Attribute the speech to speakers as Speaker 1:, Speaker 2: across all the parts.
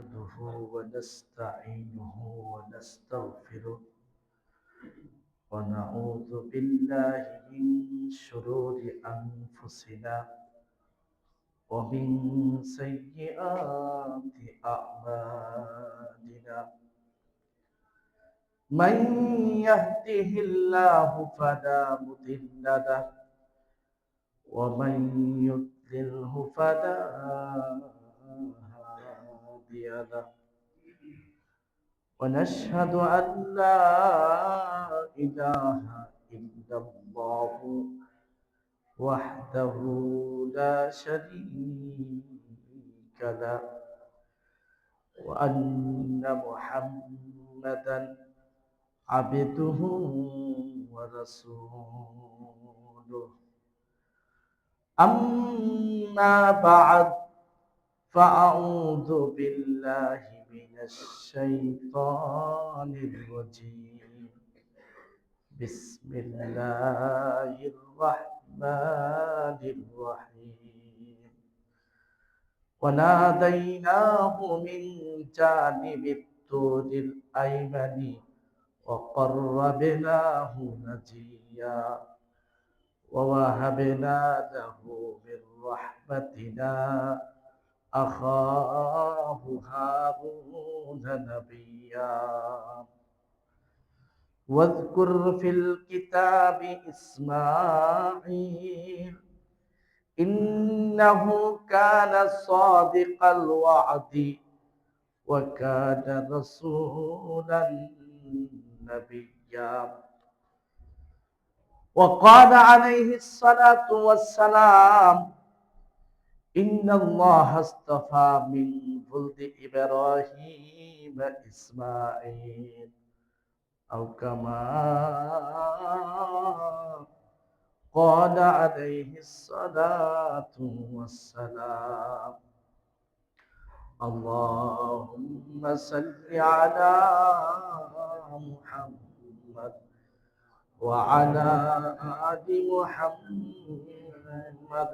Speaker 1: نحمده ونستعينه ونستغفره ونعوذ بالله من شرور أنفسنا ومن سيئات أعمالنا. من يهده الله فلا مضل له ومن يضلله فلا هادي له. ونشهد أن لا إله إلا الله وحده لا شريك له وأن محمدا عبده ورسوله. أما بعد فأعوذ بالله من الشيطان الرجيم. بسم الله الرحمن الرحيم. وناديناه من جانب الطور الأيمن وقربناه نجيا ووهبنا له من رحمتنا أخاه هارون نبيا. واذكر في الكتاب إسماعيل إنه كان صادق الوعد وكان رسولا نبيا. وقال عليه الصلاة والسلام إن الله اصطفى من ولد إبراهيم إسماعيل أو كما قال عليه الصلاة والسلام. اللهم صل على محمد وعلى آل محمد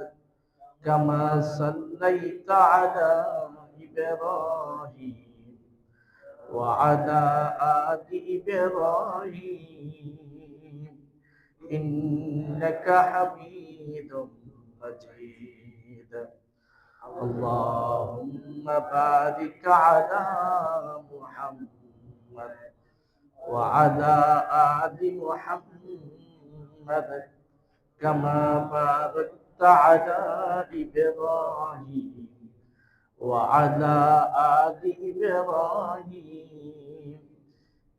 Speaker 1: كما صليت على إبراهيم وعلى آل إبراهيم إنك حميد مجيد. اللهم بارك على محمد وعلى آل محمد كما باركت على إبراهيم وعلى آل إبراهيم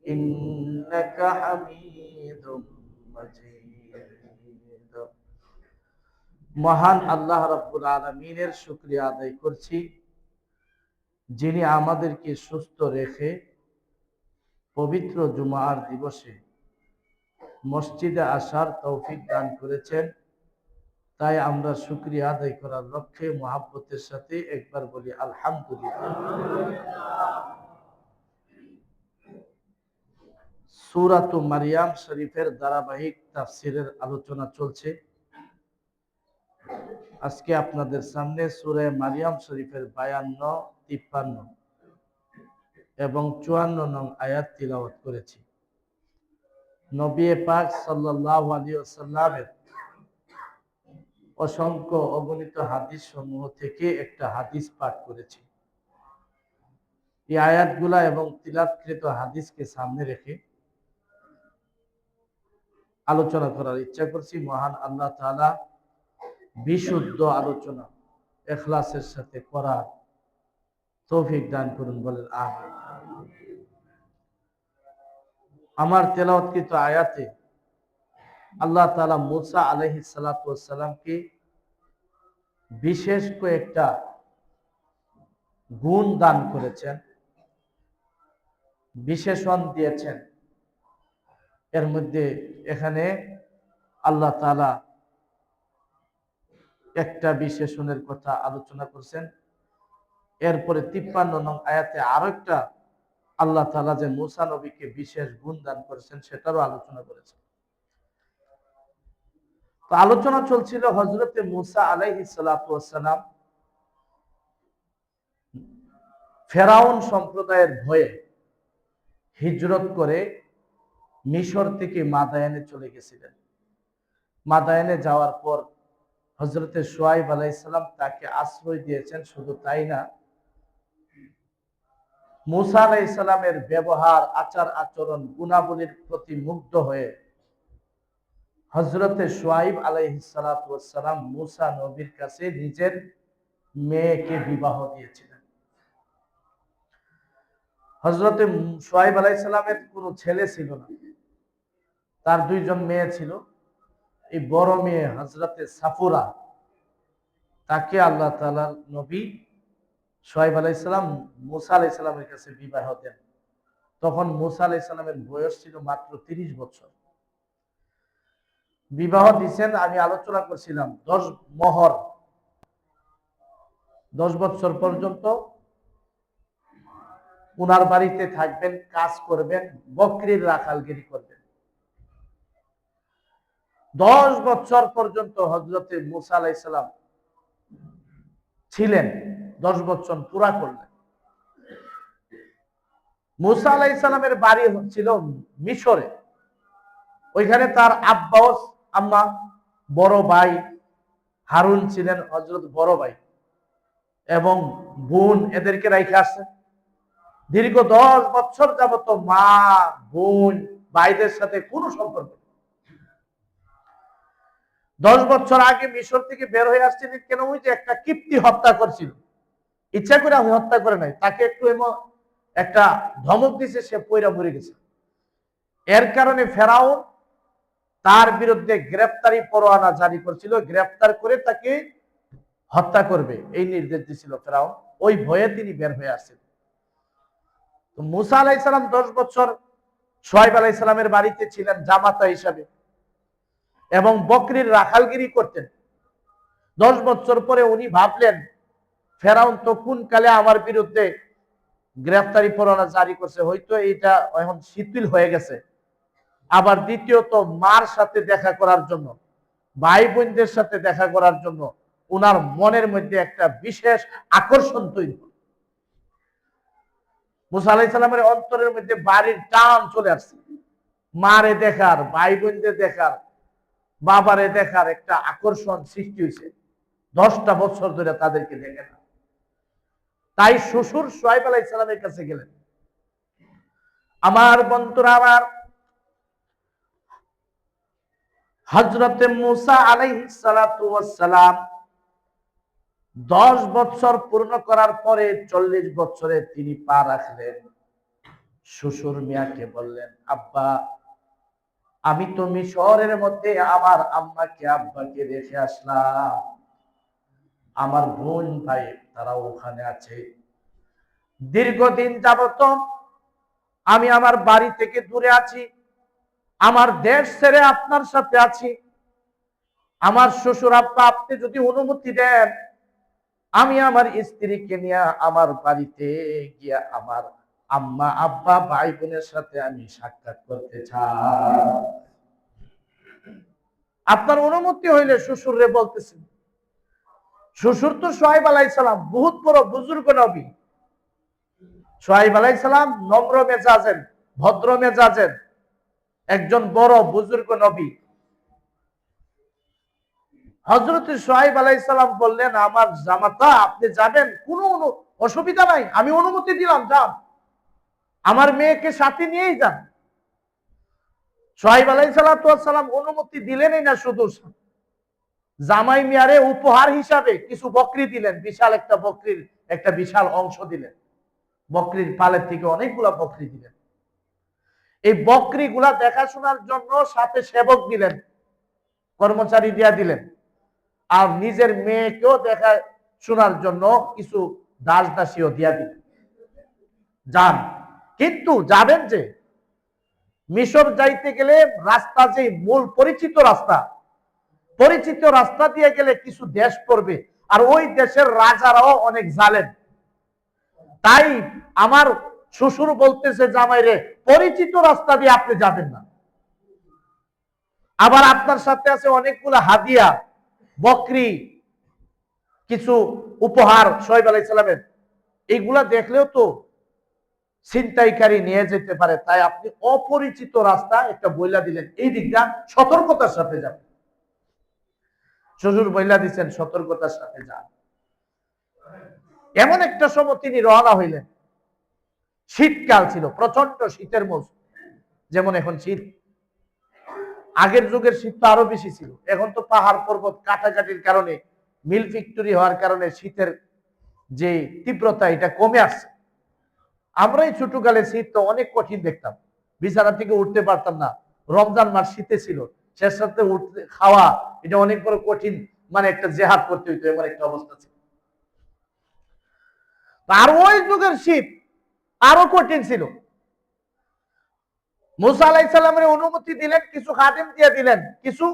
Speaker 1: إنك حميد مجيد. মহান আল্লাহ রাব্বুল আলামিনের শুকরিয়া আদায় করছি, যিনি আমাদেরকে সুস্থ রেখে পবিত্র জুমার দিবসে মসজিদে আসার তৌফিক দান করেছেন। তাই আমরা শুকরিয়া আদায় করার লক্ষ্যে মহাব্বতের সাথে একবার বলি আলহামদুলিল্লাহ। সূরাতু মারিয়াম শরীফের ধারাবাহিক তাফসীরের আলোচনা চলছে। আজকে আপনাদের সামনে সূরা মারিয়াম শরীফের 52, 53 এবং 54 নং আয়াত তিলাওয়াত করেছি। নবী পাক সাল্লাল্লাহু আলাইহি ওয়াসাল্লামের অসংখ্য অগণিত হাদিস সমূহ থেকে একটা হাদিস পাঠ করেছি। এই আয়াতগুলা এবং তিলাওয়াতকৃত হাদিসকে সামনে রেখে আলোচনা করার ইচ্ছা করছি। মহান আল্লাহ তাআলা বিশুদ্ধ আলোচনা ইখলাসের সাথে করার তৌফিক দান করুন, বলেন আমিন। আমার তেলাওয়াতকৃত আয়াতে আল্লাহ তাআলা মুসা আলাইহিস সালাতু ওয়াস সালামকে বিশেষ কয়েকটা গুণ দান করেছেন, বিশেষণ দিয়েছেন। এর মধ্যে এখানে আল্লাহ তাআলা একটা বিশেষণের কথা আলোচনা করছেন। এরপরে 53 নং আয়াতে আরেকটা আল্লাহ তাআলা যে মুসা নবীকে বিশেষ গুণ দান করেছেন সেটারও আলোচনা করেছেন। তো আলোচনা চলছিল হযরতে মুসা আলাইহিস সালাতু ওয়াস সালাম ফেরাউন সম্প্রদায়ের ভয়ে হিজরত করে মিশর থেকে মাদায়ানে চলে গেছিলেন। মাদায়ানে যাওয়ার পর হযরতে শুআয়ব আলাইহিস সালাম তাকে আশ্রয় দিয়েছেন। শুধু তাই না, মুসা আলাইহিস সালামের ব্যবহার, আচার আচরণ, গুণাবলীর প্রতি মুগ্ধ হয়ে হযরতে শুআয়ব আলাইহিস সালাতু ওয়াস সালাম মুসা নবীর কাছে নিজের মেয়েকে বিবাহ দিয়েছিলেন। হযরতে শুআয়ব আলাইহিস সালামের কোনো ছেলে ছিল না, তার দুইজন মেয়ে ছিল। এই বড় মেয়ে হযরতে সাফুরা, তাকে আল্লাহ তাআলা নবী শুআয়ব আলাইহিস সালাম মুসা আলাইহিস সালামের কাছে বিবাহ দেন। তখন মুসা আলাইহিস সালামের বয়স ছিল মাত্র 30 বছর। বিবাহ দিয়েছেন, আমি আলোচনা করছিলাম 10 মোহর, 10 বছর পর্যন্ত উনার বাড়িতে থাকবেন, কাজ করবেন, বকরির রাখালগিরি করবেন। 10 বছর পর্যন্ত হযরতে মুসা আলাইহিস সালাম ছিলেন, 10 বছর পুরা করলেন। মুসা আলাইহিস সালামের বাড়ি ছিল মিশরে। ওইখানে তার আব্বা, আম্মা, বড় ভাই হারুন ছিলেন হযরত বড় ভাই, এবং বোন এদেরকে রাইখে আসছে। দীর্ঘ 10 বছর যাবত মা, বোন, ভাইদের সাথে কোনো সম্পর্ক। 10 বছর আগে মিশর থেকে বের হয়ে আসছিলেন কেন? ওই যে একটা কিপ্তি হত্যা করছিল, ইচ্ছা করে হত্যা করে নাই, তাকে একটু একটা ধমক দিছে, সে পয়রা মরে গেছে। এর কারণে ফেরাউন তার বিরুদ্ধে গ্রেফতারি পরোয়ানা জারি করছিল, গ্রেফতার করে তাকে হত্যা করবে এই নির্দেশ দিয়েছিল ফেরাউন। ওই ভয়ে তিনি বের হয়ে আসছেন। তো মুসা আলাইহিস সালাম 10 বছর শুআয়ব আলাইহিস সালামের বাড়িতে ছিলেন জামাতা হিসাবে, এবং বকরির রাখালগিরি করতেন। 10 বছর পরে উনি ভাবলেন, ফেরাউন তো কোন কালে আমার বিরুদ্ধে গ্রেফতারি পরোয়ানা জারি করছে, হয়তো এটা এখন শিথিল হয়ে গেছে। আবার দ্বিতীয়ত মার সাথে দেখা করার জন্য, ভাই বোনদের সাথে দেখা করার জন্য উনার মনের মধ্যে একটা বিশেষ আকর্ষণ তৈরি হল। মুসা আলাইহিস সালামের অন্তরের মধ্যে বাড়ির টান চলে আসছে। মারে দেখার, ভাই বোনদের দেখার, বাবারে দেখার একটা আকর্ষণ সৃষ্টি হয়েছে। 10টা বছর ধরে তাদেরকে দেখে না। তাই শ্বশুর শুআয়ব আলাইহিস সালামের কাছে গেলেন। আমার বন্ধুরা, আমার হযরতে মুসা আলাইহিস সালাতু ওয়াস সালাম 10 বছর পূর্ণ করার পরে 40 বছরে তিনি পা রাখলেন। শ্বশুর মিয়াকে বললেন, আব্বা, আমি তো মিশরের মধ্যে আমার আম্মাকে আব্বাকে রেখে আসলাম, আমার বোন ভাই তারা ওখানে আছে। দীর্ঘদিন যাবত আমি আমার বাড়ি থেকে দূরে আছি, আমার দেশ ছেড়ে আপনার সাথে আছি। আমার শ্বশুর আব্বা, আপনি যদি অনুমতি দেন, আমি আমার স্ত্রীকে নিয়ে আমার বাড়িতে গিয়া আমার আম্মা, আব্বা, ভাই বোনের সাথে আমি সাক্ষাৎ করতে চাই। আপনার অনুমতি হইলে শ্বশুর রে বলতেছেন। শ্বশুর তো শুআয়ব আলাইহিস সালাম, বহুত বড় বুজুর্গ নবী। শুআয়ব আলাইহিস সালাম নম্র মেজাজের, ভদ্র মেজাজের একজন বড় বুজুর্গ নবী। হযরত শুআয়ব আলাইহিস সালাম বললেন, আমার জামাতা, আপনি যাবেন, কোনো অসুবিধা নাই, আমি অনুমতি দিলাম, যান, আমার মেয়েকে সাথে নিয়েই যান। শুআয়ব আলাইহিস সালাম অনুমতি দিলেনই না, শুধু জামাই মিয়ারে উপহার হিসাবে কিছু বকরি দিলেন, বিশাল একটা বকরির একটা বিশাল অংশ দিলেন। বকরির পালের থেকে অনেকগুলা বকরি দিলেন। এই বকরি গুলা দেখাশোনার জন্য সাথে সেবক দিলেন, কর্মচারী দিয়া দিলেন। আর নিজের মেয়েকেও দেখা শোনার জন্য কিছু দাস দাসীও দিয়া দিলেন। যান, কিন্তু যাবেন যে মিশর যাইতে গেলে রাস্তা, যে মূল পরিচিত রাস্তা দিয়ে গেলে কিছু দেশ পড়বে, আর ওই দেশের রাজারাও অনেক জালেম। তাই আমার শ্বশুর বলতেছে, জামাইরে, পরিচিত রাস্তা দিয়ে আপনি যাবেন না। আবার আপনার সাথে আছে অনেকগুলো হাদিয়া, বকরি, কিছু উপহার শুআয়ব আলাইহিস সালামের এইগুলা দেখলেও তো ছিনতাইকারী নিয়ে যেতে পারে, তাই আপনি অপরিচিত রাস্তা একটা বইলা দিলেন, এই দিকটা সতর্কতার সাথে যাবেন। শ্বশুর বইলা দিচ্ছেন সতর্কতার সাথে যান। এমন একটা সময় তিনি রওনা হইলেন, শীতকাল ছিল, প্রচন্ড শীতের মৌসুম। যেমন এখন শীত, আগের যুগের শীত তো আরো বেশি ছিল। এখন তো পাহাড় পর্বত কাটাকাটির কারণে, মিল ফ্যাক্টরি হওয়ার কারণে শীতের যে তীব্রতা এটা কমে আসছে। আমরা এই ছোটকালে শীত তো অনেক কঠিন দেখতাম, বিছানা থেকে উঠতে পারতাম না। রমজান মাস শীতে ছিল, শেষ রাতে উঠতে খাওয়া এটা অনেক বড় কঠিন, মানে একটা জেহাদ করতে হইতো, এমন একটা অবস্থা ছিল। আর ওই যুগের শীত আরো কঠিন ছিল। মুসা আলাইহিস সালামের অনুমতি দিলেন, কিছু খাদেম দিয়ে দিলেন, কিছু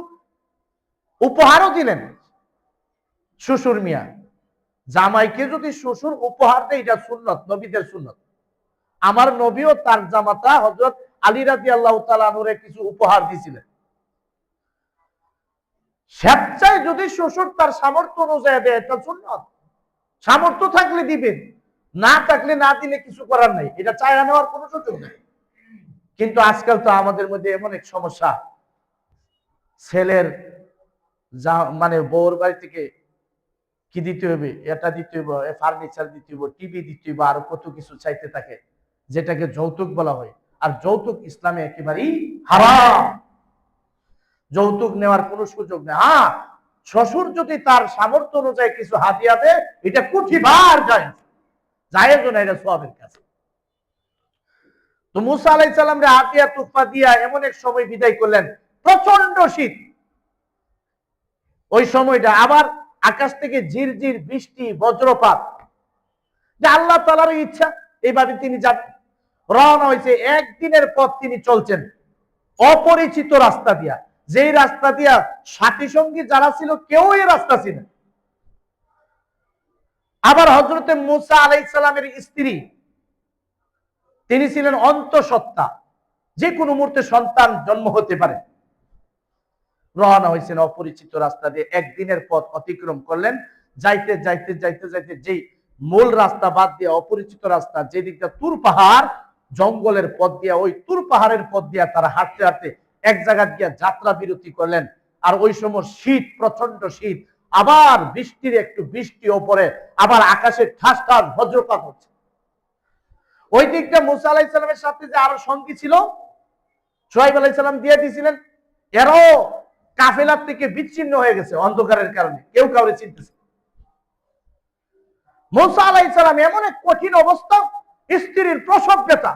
Speaker 1: উপহারও দিলেন। শ্বশুর মিয়া জামাইকে যদি শ্বশুর উপহার দেয়, এটা সুন্নত, নবীদের সুন্নত। আমার নবীও তার জামাতা হযরত আলী রাদিয়াল্লাহু তাআলা আনহুরে কিছু উপহার দিয়েছিলেন। স্বেচ্ছায় যদি শ্বশুর তার সামর্থ্য অনুযায়ী দেয়, এটা সুন্নত। সামর্থ্য থাকলে দিবেন, না থাকলে না দিলে কিছু করার নাই, এটা চাইয়া নেওয়ার কোনো সুযোগ নেই। কিন্তু আজকাল তো আমাদের মধ্যে এমন এক সমস্যা, ছেলের মানে বউর বাড়ি থেকে কি দিতে হবে, এটা দিতে হবে, ফার্নিচার দিতে হবে, টিভি দিতে হবে, আরো কত কিছু চাইতে থাকে, যেটাকে যৌতুক বলা হয়। আর যৌতুক ইসলামে একেবারেই হারাম, যৌতুক নেওয়ার কোনো সুযোগ নেই। হ্যাঁ, শ্বশুর যদি তার সামর্থ্য অনুযায়ী কিছু হাদিয়া দেয়, এটা কোটিবার যায়, জায়েজ না, এটা সওয়াবের কাছে। তো মুসা আলাইহিস সালামরে হাতিয়া তুফা দিয়া এমন এক সময় বিদায় করলেন, প্রচন্ড শীত। ওই সময়টা আবার আকাশ থেকে ঝিরঝির বৃষ্টি, বজ্রপাত, যে আল্লাহ তাআলার ইচ্ছা এইভাবে তিনি যাবেন। রওনা হয়েছে, একদিনের পথ তিনি চলছেন অপরিচিত রাস্তা দিয়া, যেই রাস্তা দিয়া সাথী সঙ্গী যারা ছিল কেউ এই রাস্তা ছিল। আবার হযরতে মুসা আলাইহিস সালামের স্ত্রী, তিনি ছিলেন অন্তঃসত্ত্বা, যে কোনো মুহূর্তে সন্তান জন্ম হতে পারে। রওনা হয়েছেন অপরিচিত রাস্তা দিয়ে, একদিনের পথ অতিক্রম করলেন। যাইতে যাইতে যাইতে যাইতে যেই মূল রাস্তা বাদ দিয়ে অপরিচিত রাস্তা, যেদিকটা তুর পাহাড় জঙ্গলের পথ দিয়া, ওই তুর পাহাড়ের পথ দিয়া তারা হাঁটতে হাঁটতে এক জায়গা গিয়া যাত্রা বিরতি করলেন। আর ওই সময় শীত, প্রচন্ড শীত, আবার বৃষ্টির একটু বৃষ্টি ওপরে, আবার আকাশে ঠাস ঠাস বজ্রপাত হচ্ছে। ওই দিকটা মুসা আলাইহিস সালামের সাথে যে আরো সঙ্গী ছিল, শুআয়ব আলাইহিস সালাম দিয়ে দিয়েছিলেন, এরাও কাফেলার থেকে বিচ্ছিন্ন হয়ে গেছে অন্ধকারের কারণে, কেউ কাউরে চিনতেছে। মুসা আলাইহিস সালাম এমন এক কঠিন অবস্থা, স্ত্রীর প্রসব ব্যথা,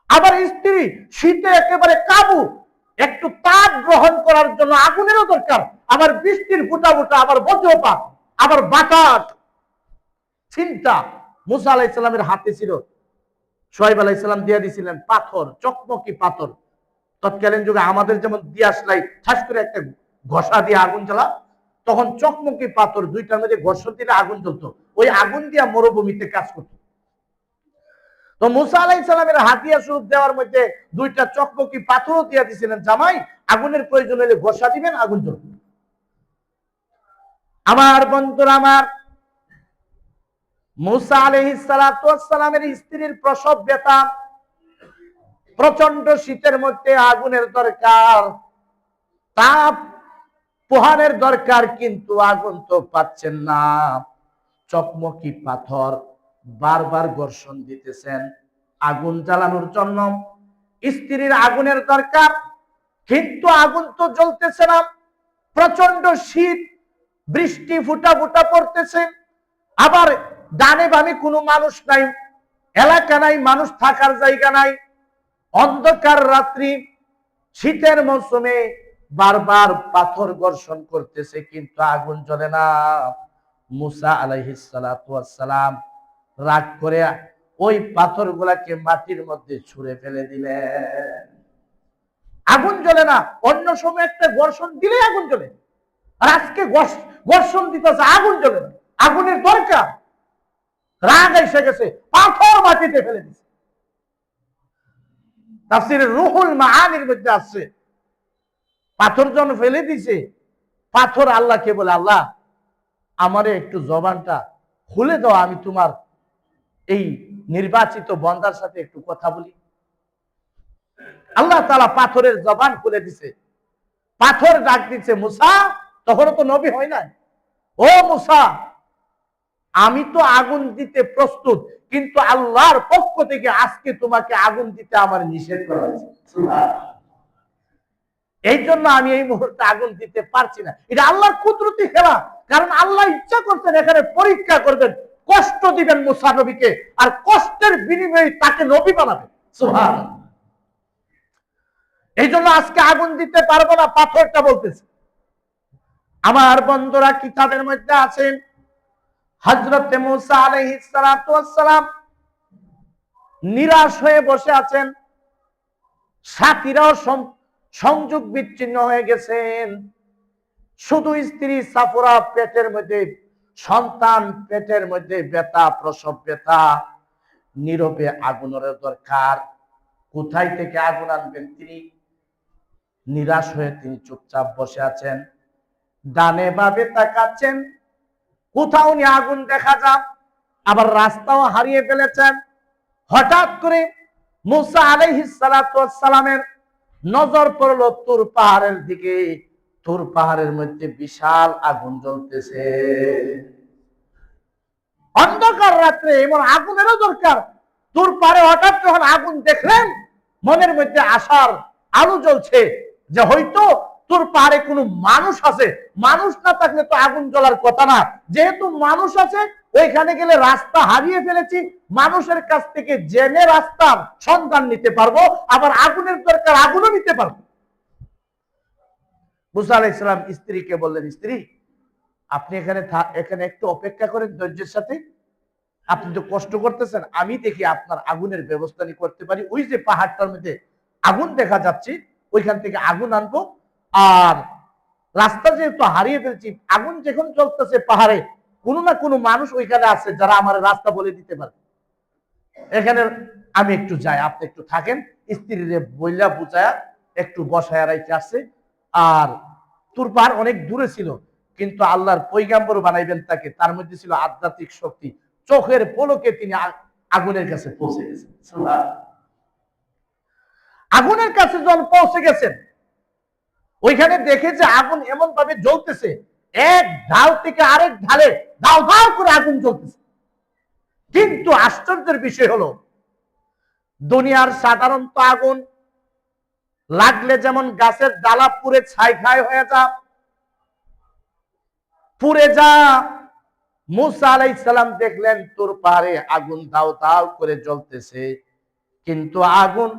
Speaker 1: আবার স্ত্রী শীতে একেবারে কাবু, একটু তাপ গ্রহণ করার জন্য আগুনেরও দরকার, আবার বৃষ্টির ফুটা ফুটা, আবার বজ্রপাত, আবার বাতাস, চিন্তা। মুসা আলাইহিস সালামের হাতে ছিল, শুআয়ব আলাইহিস সালাম দিয়ে দিয়েছিলেন পাথর, চকমকি পাথর। তৎকালীন যুগে আমাদের যেমন দিয়াস লাই ঠাস করে একটা ঘষা দিয়ে আগুন জ্বালা, তখন চকমকি পাথর দুইটার মধ্যে ঘর্ষণ দিলে আগুন জ্বলতো, ওই আগুন দিয়া মরুভূমিতে কাজ করত। তো মুসা আলাইহিস সালামের হাতিয়া স্বরূপ দেওয়ার মধ্যে দুইটা চকমকি পাথরও দিয়ে দিয়েছিলেন, জামাই আগুনের প্রয়োজন হলে ঘষা দিবেন, আগুন জ্বলবে। আমার বন্ধুরা আমার, মুসা আলাইহিস সালামের স্ত্রীর প্রসব ব্যথা, প্রচন্ড শীতের মধ্যে আগুনের দরকার, তাপ পোহানের দরকার, কিন্তু আগুন তো পাচ্ছেন না। চকমকি পাথর বারবার ঘর্ষণ দিতেছেন আগুন জ্বালানোর জন্য। স্ত্রীর আগুনের দরকার, কিন্তু আগুন তো জ্বলতেছে না। প্রচন্ড শীত, বৃষ্টি ফুটা ফুটা পড়তেছে, আবার ডানে বামে কোনো মানুষ নাই, এলাকা নাই, মানুষ থাকার জায়গা নাই, অন্ধকার রাত্রি, শীতের মৌসুমে বারবার পাথর ঘর্ষণ করতেছে, কিন্তু আগুন জ্বলে না। মুসা আলাইহিস সালাম রাগ করে ওই পাথর গুলাকে মাটির মধ্যে ছুঁড়ে ফেলে দিলেন, আগুন জ্বলে না। অন্য সময় একটা ঘর্ষণ দিলে আগুন জ্বলে, আর আজকে ঘর্ষণ দিতেছে, আগুন জ্বলে না। আগুনের দরকার, রাগ এসে গেছে, পাথর মাটিতে ফেলে দিছে। তাফসীরে রুহুল মাআনির মধ্যে আছে, পাথর যখন ফেলে দিছে, পাথর আল্লাহকে বলে, আল্লাহ আমারে একটু জবানটা খুলে দাও, আমি তোমার এই নির্বাচিত বন্দার সাথে একটু কথা বলি। আল্লাহ তাআলা পাথরের জবান খুলে দিছে, পাথর ডাক দিচ্ছে, মুসা, তখনও তো নবী হয় নাই, ও মুসা, আমি তো আগুন দিতে প্রস্তুত, কিন্তু আল্লাহর পক্ষ থেকে আজকে তোমাকে আগুন দিতে আমার নিষেধ করা হয়েছে। এই জন্য আমি এই মুহূর্তে আগুন দিতে পারছি না। এটা আল্লাহর কুদরতি খেলা, কারণ আল্লাহ ইচ্ছা করছেন এখানে পরীক্ষা করবেন, কষ্ট দিবেন মুসা নবীকে, আর কষ্টের বিনিময়ে তাকে নবী বানাবেন। সুবহানাল্লাহ। এই জন্য আজকে আগুন দিতে পারবো না, পাথরটা বলতেছে। আমার বন্ধুরা, কিতাবের মধ্যে আছেন হযরত মুসা আলাইহিস সালাতু ওয়াস সালাম নিরাশ হয়ে বসে আছেন, সাথীরাও সংযোগ বিচ্ছিন্ন হয়ে গেছেন, শুধু স্ত্রী সাফরা পেটের মধ্যে, সন্তান পেটের মধ্যে ব্যথা, প্রসব ব্যথা, নীরবে আগুনের দরকার, কোথায় থেকে আগুন আনবেন তিনি নিরাশ হয়ে তিনি চুপচাপ বসে আছেন, ডানে বামে তাকাচ্ছেন, কোথাও নিয়ে আগুন দেখা যাক, আবার রাস্তাও হারিয়ে ফেলেছেন। হঠাৎ করে মুসা আলাইহিস সালাতু ওয়াস সালামের নজর পড়লো তুর পাহাড়ের দিকে। তুর পাহাড়ের মধ্যে বিশাল আগুন জ্বলতেছে। অন্ধকার রাত্রে এমন আগুনেরও দরকার। তুর পাহাড়ে হঠাৎ যখন আগুন দেখলেন, মনের মধ্যে আশার আলো জ্বলছে যে হয়তো তুর পাহাড়ে কোনো মানুষ আছে, মানুষ না থাকলে তো আগুন জ্বলার কথা না, যেহেতু মানুষ আছে ওইখানে গেলে রাস্তা হারিয়ে ফেলেছি, মানুষের কাছ থেকে জেনে রাস্তার সন্ধান নিতে পারবো, আবার আগুনের দরকার আগুনও নিতে পারবো। মুসা আলাইহিস সালাম স্ত্রীকে বললেন, স্ত্রী, আপনি এখানে একটু অপেক্ষা করেন ধৈর্যের সাথে, আপনি তো কষ্ট করতেছেন, আমি দেখি আপনার আগুনের ব্যবস্থা করতে পারি। ওই যে পাহাড়টার মধ্যে আগুন দেখা যাচ্ছে, ওইখান থেকে আগুন আনবো, আর রাস্তা যেহেতু হারিয়ে ফেলছি, আগুন যখন চলতেছে পাহাড়ে, কোনো না কোনো মানুষ ওইখানে আছে যারা আমার রাস্তা বলে দিতে পারে, এখানে আমি একটু যাই, আপনি একটু থাকেন। স্ত্রীরে বইলা বুঝায়া একটু বসায় রাইতে আসছে। আর তুর পাহাড় অনেক দূরে ছিল, কিন্তু আল্লাহর পয়গাম্বর বানাইবেন তাকে, তার মধ্যে ছিল আধ্যাত্মিক শক্তি, চোখের পলকে তিনি আগুনের কাছে পৌঁছে গেছেন। আগুনের কাছে যখন পৌঁছে গেছেন, ওইখানে দেখে যে আগুন এমন ভাবে জ্বলতেছে, এক ঢাল থেকে আরেক ঢালে দাও দাও করে আগুন জ্বলতেছে। কিন্তু আশ্চর্যের বিষয় হলো, দুনিয়ার সাধারণত আগুন লাগলে যেমন গাছের ডালা পুড়ে ছাই খায় হয়ে পুড়ে যা, মুসা আলাইহিস সালাম দেখলেন তুর পাহাড়ে আগুন দাও দাও করে জ্বলতেছে, কিন্তু আগুন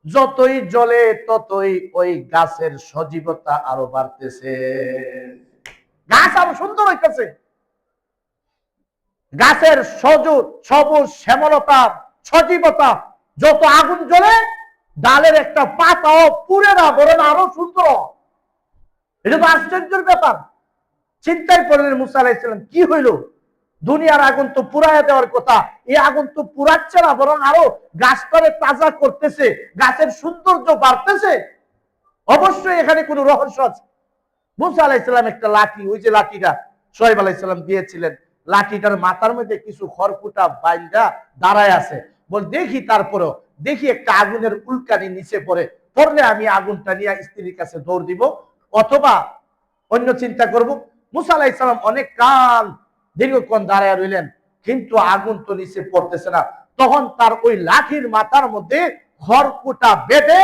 Speaker 1: যতই জ্বলে ততই ওই গাছের সজীবতা আরো বাড়তেছে, গাছ আরো সুন্দর হইতেছে, গাছের সবুজ শ্যামলতা, সজীবতা, যত আগুন জ্বলে ডালের একটা পাতাও পুড়ে না, বরং আরো সুন্দর। এটা তো আশ্চর্যের ব্যাপার। চিন্তায় পড়লেন মুসা আলাইহিস সালাম, কি হইল, দুনিয়ার আগুন তো পুরাইয়া দেওয়ার কথা, এই আগুন তো পুরাচ্ছে না, বরং আরো গাছটারে তাজা করতেছে, গাছের সৌন্দর্য বাড়তেছে, অবশ্যই এখানে কোনো রহস্য আছে। মুসা আলাইহিস সালাম একটা লাঠি, ওই যে লাঠিটা শুআয়ব আলাইহিস সালাম দিয়েছিলেন, লাঠিটার মাথার মধ্যে কিছু খড়কুটা বাইন্দা দাঁড়ায় আছে, বল দেখি, তারপরেও দেখি একটা আগুনের উল্কানি নিচে পড়লে আমি আগুনটা নিয়ে স্ত্রীর কাছে দৌড় দিব, অথবা অন্য চিন্তা করব। মুসা আলাইহিস সালাম অনেক কাল দীর্ঘক্ষণ দাঁড়ায় রইলেন, কিন্তু আগুন তো নিচে পড়তেছে না। তখন তার ওই লাঠির মাথার মধ্যে খড়কুটা বেঁধে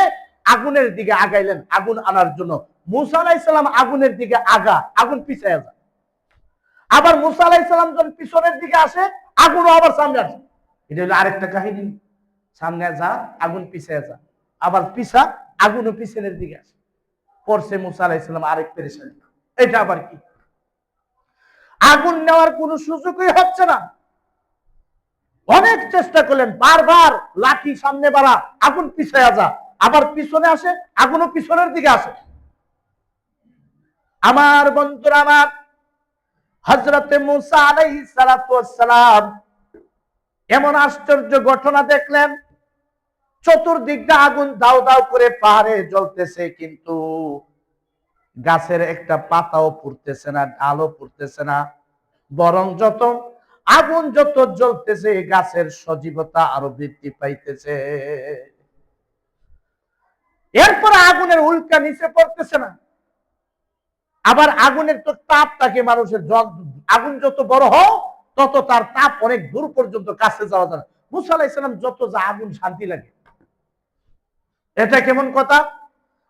Speaker 1: আগুনের দিকে আগাইলেন আগুন আনার জন্য। মুসা আলাইহিস সালাম আগুনের দিকে আগুন পিছায় যায়। আবার মুসা আলাইহিস সালাম যখন পিছনের দিকে আসে, আগুনও আবার সামনে আসে। এটা হলো আরেকটা কাহিনী, সামনে যা আগুন পিছায় যা, আবার পিছা আগুনও পিছনের দিকে আসে। পড়ছে মুসা আলাইহিস সালাম আরেক পেরেশানি, এটা আবার কি, আগুন নেওয়ার কোনো সুযোগই হচ্ছে না। অনেক চেষ্টা করলেন, বারবার লাঠি সামনে বাড়া, আগুন পিছায়া যা, আবার পিছনে আসে, আগুনও পিছনের দিকে আসে। আমার বন্ধুরা, আমার হযরতে মুসা আলাইহিস সালাতু ওয়াস সালাম এমন আশ্চর্য ঘটনা দেখলেন, চতুর্দিকটা আগুন দাও দাও করে পাহাড়ে জ্বলতেছে, কিন্তু গাছের একটা পাতাও পুড়তেছে না, ডালও পুড়তেছে না, বরং যত আগুন যত জ্বলতেছে গাছের সজীবতা আরো বৃদ্ধি পাইতেছে। এরপর আগুনের উল্কা নিচে পড়তেছে না। আবার আগুনের তো তাপ থাকে, মানুষের আগুন যত বড় হোক তত তার তাপ অনেক দূর পর্যন্ত কাছে যাওয়া যায়। মুসা আলাইহিস সালাম যত যা আগুন শান্তি লাগে, এটা কেমন কথা?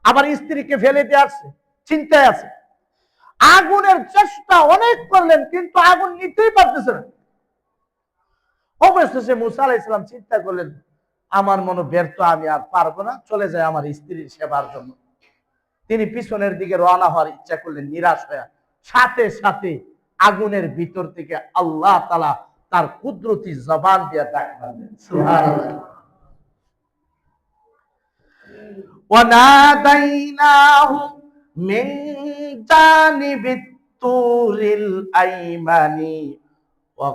Speaker 1: আবার স্ত্রীকে ফেলে দিয়ে আসছে, চিন্তায় আছে। আগুনের চেষ্টা অনেক করলেন কিন্তু আগুন নিতেই পারতেছে না। অবশেষে মুসা আলাইহিস সালাম চিন্তা করলেন, আমার মনে ব্যর্থ, আমি আর পারবো না, চলে যায় আমার স্ত্রীর সেবার জন্য। তিনি পিছনের দিকে রওনা হওয়ার ইচ্ছা করলেন, নিরাশ হয়ে। সাথে সাথে আগুনের ভিতর থেকে আল্লাহ তাআলা তার কুদরতি জবান দিয়ে ডাক মারলেন, সুবহানাল্লাহ। ওয়ানাদাইনাহু মিন জানিবিত তুরিল আইমানি ওয়া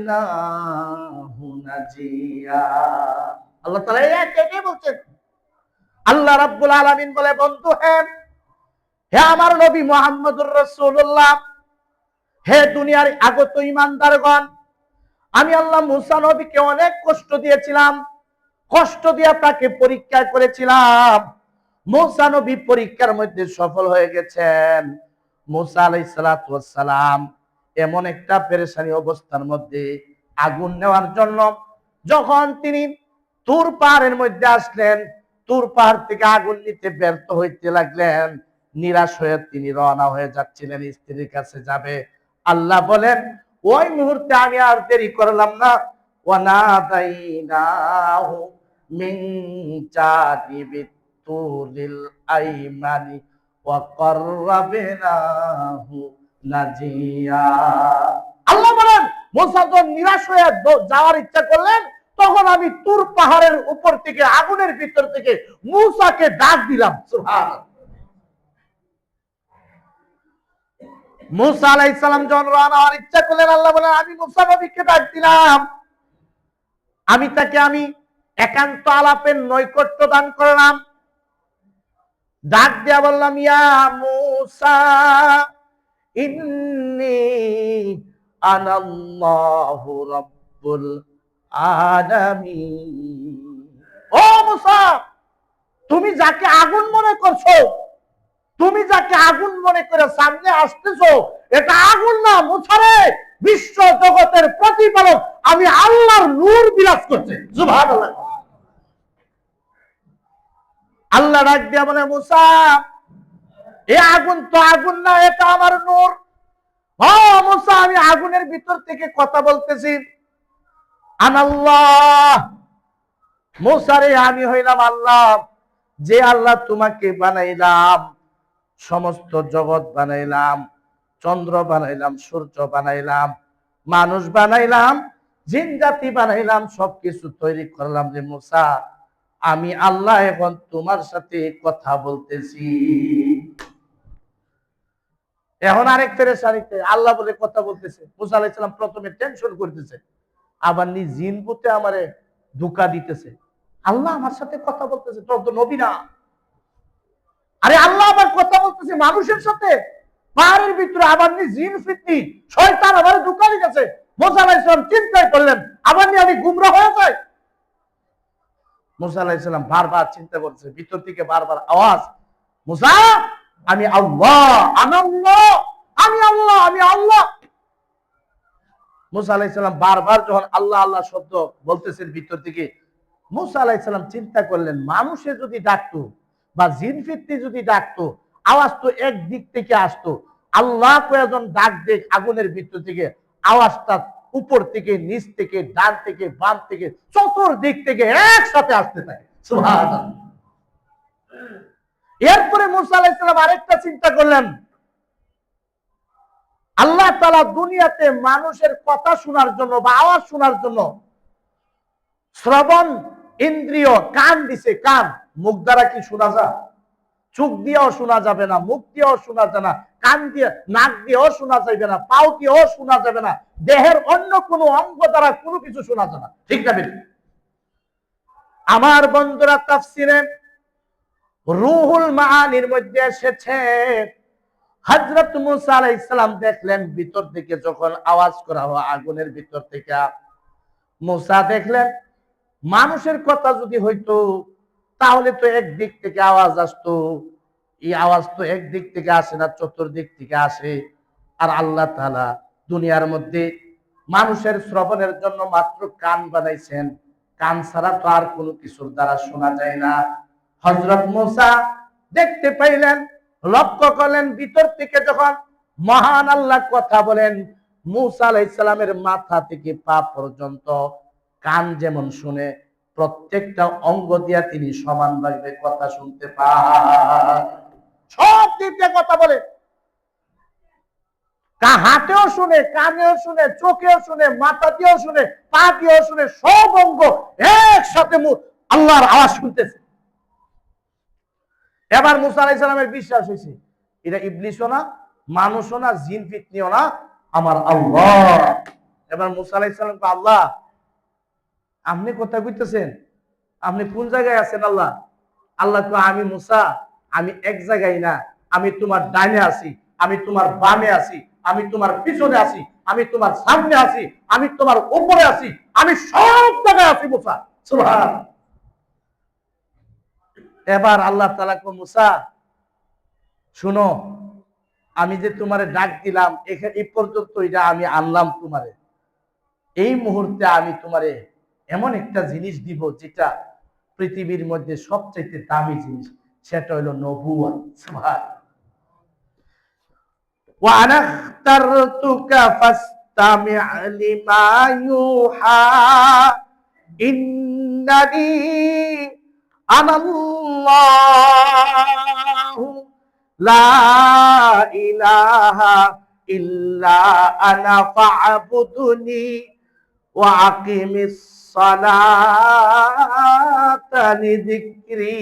Speaker 1: কররাবনাহু নাজিয়া। আল্লাহ তাআলা এটাই বলছেন। আল্লাহ রাব্বুল আলামিন বলে, বন্ধু হে আমার নবী মুহাম্মদুর রাসূলুল্লাহ, হে দুনিয়ার আগত ঈমানদারগণ, আমি আল্লাহ মুসা নবীকে অনেক কষ্ট দিয়েছিলাম, কষ্ট দিয়ে তাকে পরীক্ষা করেছিলাম। মুসা নবী পরীক্ষার মধ্যে সফল হয়ে গেছেন। মুসা আলাইহিস সালাতু ওয়াস সালাম এমন একটা পেরেশানি অবস্থার মধ্যে আগুন নেওয়ার জন্য যখন তিনি তুর পাহাড়ের মধ্যে আসলেন, তুর পাহাড় থেকে আগুন নিতে ব্যর্থ হইতে লাগলেন। নিরাশ হয়ে তিনি রওনা হয়ে যাচ্ছিলেন, স্ত্রীর কাছে যাবে। আল্লাহ বলেন, ওই মুহূর্তে আমি আর দেরি করলাম না। ওয়ানাদাইনাহু মিন জানিবিত তুরিল আইমানি ওয়া কররাবনাহু নাজিয়া। আল্লাহ বলেন, মুসা যখন নিরাশ হয়ে যাওয়ার ইচ্ছা করলেন, তখন আমি তুর পাহাড়ের উপর থেকে আগুনের ভিতর থেকে মুসাকে ডাক দিলাম, সুবহানাল্লাহ। মুসা আলাইহিস সালাম যখন রওনা হওয়ার ইচ্ছা করলেন, আল্লাহ বলেন, আমি মুসা নবীকে ডাক দিলাম। আমি তাকে একান্ত আলাপের নৈকট্য দান করলাম। ডাক দিয়া বললাম, ইয়া মুসা ইন্নী আনাল্লাহু রাব্বুল আলামিন। ও মুসা, তুমি যাকে আগুন মনে করছো, তুমি যাকে আগুন মনে করে সামনে আসতেছো, এটা আগুন না মুসারে, বিশ্ব জগতের প্রতিপালক আমি আল্লাহর নূর বিরাজ করছে, সুবহানাল্লাহ। আল্লাহ ডাক দিয়া বলে, মুসা, এ আগুন তো আগুন না, এটা আমার নূর। ও মুসা, আমি আগুনের ভিতর থেকে কথা বলতেছি। আনাল্লাহ, মুসা রে, আমি হইলাম আল্লাহ, যে আল্লাহ তোমাকে বানাইলাম, সমস্ত জগৎ বানাইলাম, চন্দ্র বানাইলাম, সূর্য বানাইলাম, মানুষ বানাইলাম, জিন জাতি বানাইলাম, সবকিছু তৈরি করলাম রে মুসা। আমি আল্লাহ এখন তোমার সাথে কথা বলতেছি। এখন আরেক পেরেশানিতে আল্লাহ বলে কথা বলতেছে। মুসা আলাইহিস সালাম প্রথমে টেনশন করতেছে, আবার নি জিন পুতে আমারে ধোঁকা দিতেছে। আল্লাহ আমার সাথে কথা বলতেছে, তোর তো নবী না। আরে আল্লাহ আবার কথা বলতেছে মানুষের সাথে, পাহাড়ের ভিতরে আবার নি জিন ফিতনি শয়তান আমারে ধোঁকা দিতেছে। মুসা আলাইহিস সালাম চিন্তায় করলেন, আবার নি আমি গুমরা হয়ে যাই। মুসা আলাইহিস সালাম বারবার চিন্তা করছে, ভিতর থেকে বারবার আওয়াজ, মুসা, আমি আল্লাহ, আনাল্লাহ, আমি আল্লাহ, আমি আল্লাহ। মুসা আলাইহিস সালাম বারবার যখন আল্লাহ আল্লাহ শব্দ বলতেছেন ভিতর থেকে, মুসা আলাইহিস সালাম চিন্তা করলেন, মানুষে যদি ডাকতো বা জিন ফিতনি যদি ডাকতো, আওয়াজ তো এক দিক থেকে আসতো। আল্লাহ কয়েকজন ডাক দেখ আগুনের ভিতর থেকে, আওয়াজটা উপর থেকে, নিচ থেকে, ডান থেকে, বাম থেকে, চতুর্দিক থেকে একসাথে আসতে থাকে, সুবহানাল্লাহ। এরপরে মুসা আলাইহিস সালাম আরেকটা চিন্তা করলেন, আল্লাহ তাআলা দুনিয়াতে মানুষের কথা শোনার জন্য বা আওয়াজ শোনার জন্য শ্রবণ ইন্দ্রিয় কান দিছে। কান, মুখ দ্বারা কি শোনা যায়? চোখ দিয়েও শোনা যাবে না, মুখ দিয়েও শোনা যাবে না, কান দিয়ে, নাক দিয়েও শোনা যাবে না, পাও দিয়েও শোনা যাবে না, দেহের অন্য কোনো অঙ্গ দ্বারা কোনো কিছু শোনা যাবে না, ঠিক না? আমার বন্ধুরা, তাফসিরে রুহুল মাআনির মধ্যে এসেছে, হযরত মুসা আলাইহিস সালাম দেখলেন ভিতর থেকে যখন আওয়াজ করা হয় আগুনের ভিতর থেকে, মুসা দেখলেন মানুষের কথা যদি হইতো তাহলে তো একদিক থেকে আওয়াজ আসতো, এই আওয়াজ তো একদিক থেকে আসে না, চতুর্দিক থেকে আসে। আর আল্লাহ তাআলা দুনিয়ার মধ্যে মানুষের শ্রবণের জন্য মাত্র কান বানাইছেন, কান ছাড়া তো আর কোনো কিছুর দ্বারা শোনা যায় না। হযরত মুসা দেখতে পাইলেন, লক্ষ্য করলেন ভিতর থেকে যখন মহান আল্লাহ কথা বলেন, মুসা আলাইহিস সালামের মাথা থেকে পা পর্যন্ত কান যেমন শুনে, প্রত্যেকটা অঙ্গ দিয়া তিনি সমানভাবে কথা শুনতে পান। সব দিক দিয়ে কথা বলে, হাতেও শুনে, কানেও শুনে, চোখেও শুনে, মাথা দিয়েও শুনে, পা দিয়েও শুনে, সব অঙ্গ একসাথে আল্লাহর আওয়াজ শুনতেছে। এবার মুসা আলাইহিস সালামের বিশ্বাস হয়েছে এটা ইবলিসও না, মানুষও না, জিন ফিতনিও না, আমার আল্লাহ। এবার মুসা আলাইহিস সালাম কে, আল্লাহ আপনি কথা কইতেছেন, আপনি কোন জায়গায় আছেন আল্লাহ? আল্লাহ কয়, আমি মুসা, আমি এক জায়গায় না, আমি তোমার ডাইনে আছি, আমি তোমার বামে আছি, আমি তোমার পিছনে আছি, আমি তোমার সামনে আছি, আমি তোমার উপরে আছি, আমি সব জায়গায় আছি মুসা। সুবহান। এবার আল্লাহ তাআলা কয়, মুসা শুনো, আমি যে তোমারে ডাক দিলাম এখানে এই পর্যন্ত এটা আমি আনলাম তোমারে, এই মুহূর্তে আমি তোমারে এমন একটা জিনিস দিব যেটা পৃথিবীর মধ্যে সবচেয়ে দামি জিনিস, সেটা হলো নবুয়ত। সুবহান। ওয়া আনা ইখতারতুকা ফাসতামি' লিমা ইউহা ইন্নানি আনাল্লাহু লা ইলাহা ইল্লা আনা ফা'বুদনি ওয়া আকিমিস সালাতা লিযিকরি।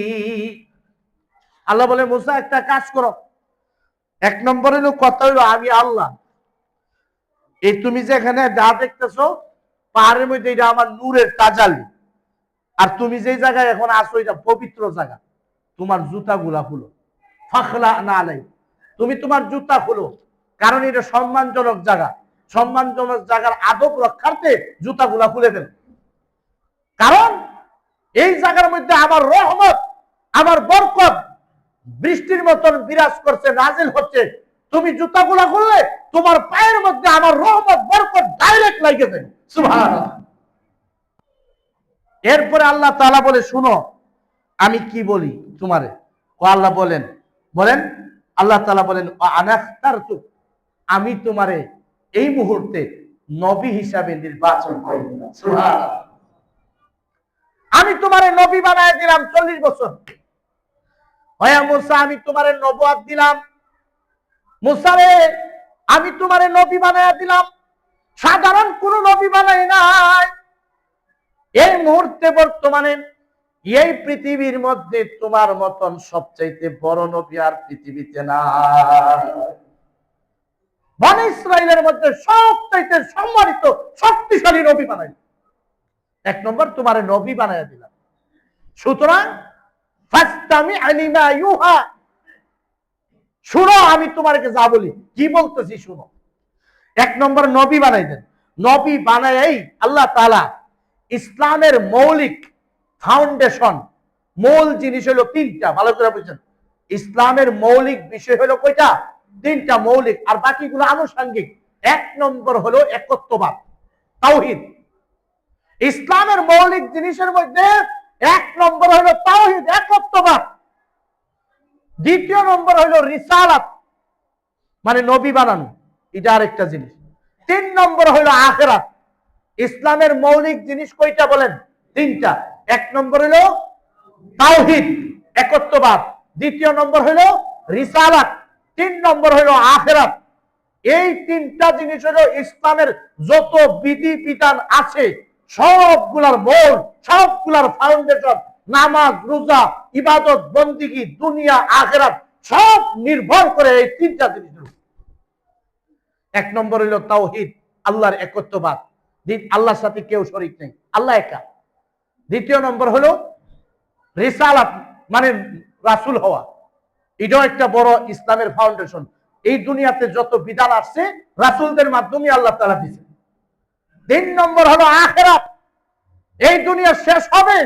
Speaker 1: আল্লাহ বলে, মুসা একটা কাজ করো, এক নম্বর হলো কথা হলো আমি আল্লাহ, এই তুমি যেখানে যা দেখতেছো পাহাড়ের মধ্যে এটা আমার নূরের তাজালি, আর তুমি যে জায়গায় এখন আসো এটা পবিত্র জায়গা, তোমার জুতাগুলা খুলো, ফাখলা না নাই, তুমি তোমার জুতা খুলো, কারণ এটা সম্মানজনক জায়গা, সম্মানজনক জায়গার আদব রক্ষার্থে জুতাগুলা খুলে ফেল, কারণ এই জায়গার মধ্যে আমার রহমত, আমার বরকত বৃষ্টির মতন বিরাজ করছে, নাজিল হচ্ছে, তুমি জুতাগুলা খুললে তোমার পায়ের মধ্যে আমার রহমত বরকত ডাইরেক্ট লাগে যায়। সুবহানাল্লাহ। এরপরে আল্লাহ তাআলা বলে, শুনো আমি কি বলি তোমারে। আল্লাহ বলেন বলেন আল্লাহ তাআলা বলেন, আনা ইখতারতুক, আমি তোমারে এই মুহূর্তে নবী হিসাবে নির্বাচন করে দিলাম। সুবহানাল্লাহ। আমি তোমারে নবী বানায় দিলাম 40 বছর। ওয়া মুসা, আমি তোমারে নবুয়ত দিলাম। মুসা রে, আমি তোমারে নবী বানায় দিলাম, সাধারণ কোন নবী বানাই নাই। এই মুহূর্তে বর্তমানে এই পৃথিবীর মধ্যে তোমার মতন সবচাইতে বড় নবী আর পৃথিবীতে নাই। বনী ইসরাইলের মধ্যে সবচাইতে সম্মানিত শক্তিশালী নবী বানাই, এক নম্বর তোমারে নবী বানায় দিলাম। সুতরাং ফাসতামি' লিমা ইউহা, শুনো আমি তোমাকে যা বলি, কি বলতেছি শুনো। এক নম্বর নবী বানাই দেন, নবী বানাই আল্লাহ তাআলা ইসলামের মৌলিক ফাউন্ডেশন, মূল জিনিস হলো তিনটা, ভালো করে বুঝছেন। ইসলামের মৌলিক বিষয় হলো কয়টা? তিনটা মৌলিক, আর বাকিগুলো আনুষঙ্গিক। এক নম্বর হলো একত্ববাদ, তাওহীদ। ইসলামের মৌলিক জিনিসের মধ্যে এক নম্বর হলো তাওহীদ, একত্ববাদ। দ্বিতীয় নম্বর হলো রিসালাত, মানে নবী বানানো, এটা আরেকটা জিনিস। তিন নম্বর হলো আখিরাত। ইসলামের মৌলিক জিনিস কয়টা বলেন? তিনটা। এক নম্বর হলো তাওহীদ, একত্ববাদ। দ্বিতীয় নম্বর হলো রিসালাত। তিন নম্বর হলো আখিরাত। এই তিনটা জিনিস হলো ইসলামের যত বিধি বিধান আছে সবগুলার মূল, সবগুলার ফাউন্ডেশন। নামাজ, রোজা, ইবাদত, বন্দেগী, দুনিয়া, আখিরাত সব নির্ভর করে এই তিনটা জিনিস। এক নম্বর হলো তাওহীদ, আল্লাহর একত্ববাদ, আল্লাহর সাথে কেউ শরীক নেই, আল্লাহ একা। দ্বিতীয় নম্বর হলো রিসালাত, মানে রাসূল হওয়া, এটাও একটা বড় ইসলামের ফাউন্ডেশন। এই দুনিয়াতে যত বিধান আসছে রাসূলদের মাধ্যমে আল্লাহ তাআলা দিয়েছেন। 3 নম্বর হলো আখিরাত। এই দুনিয়া শেষ হবে,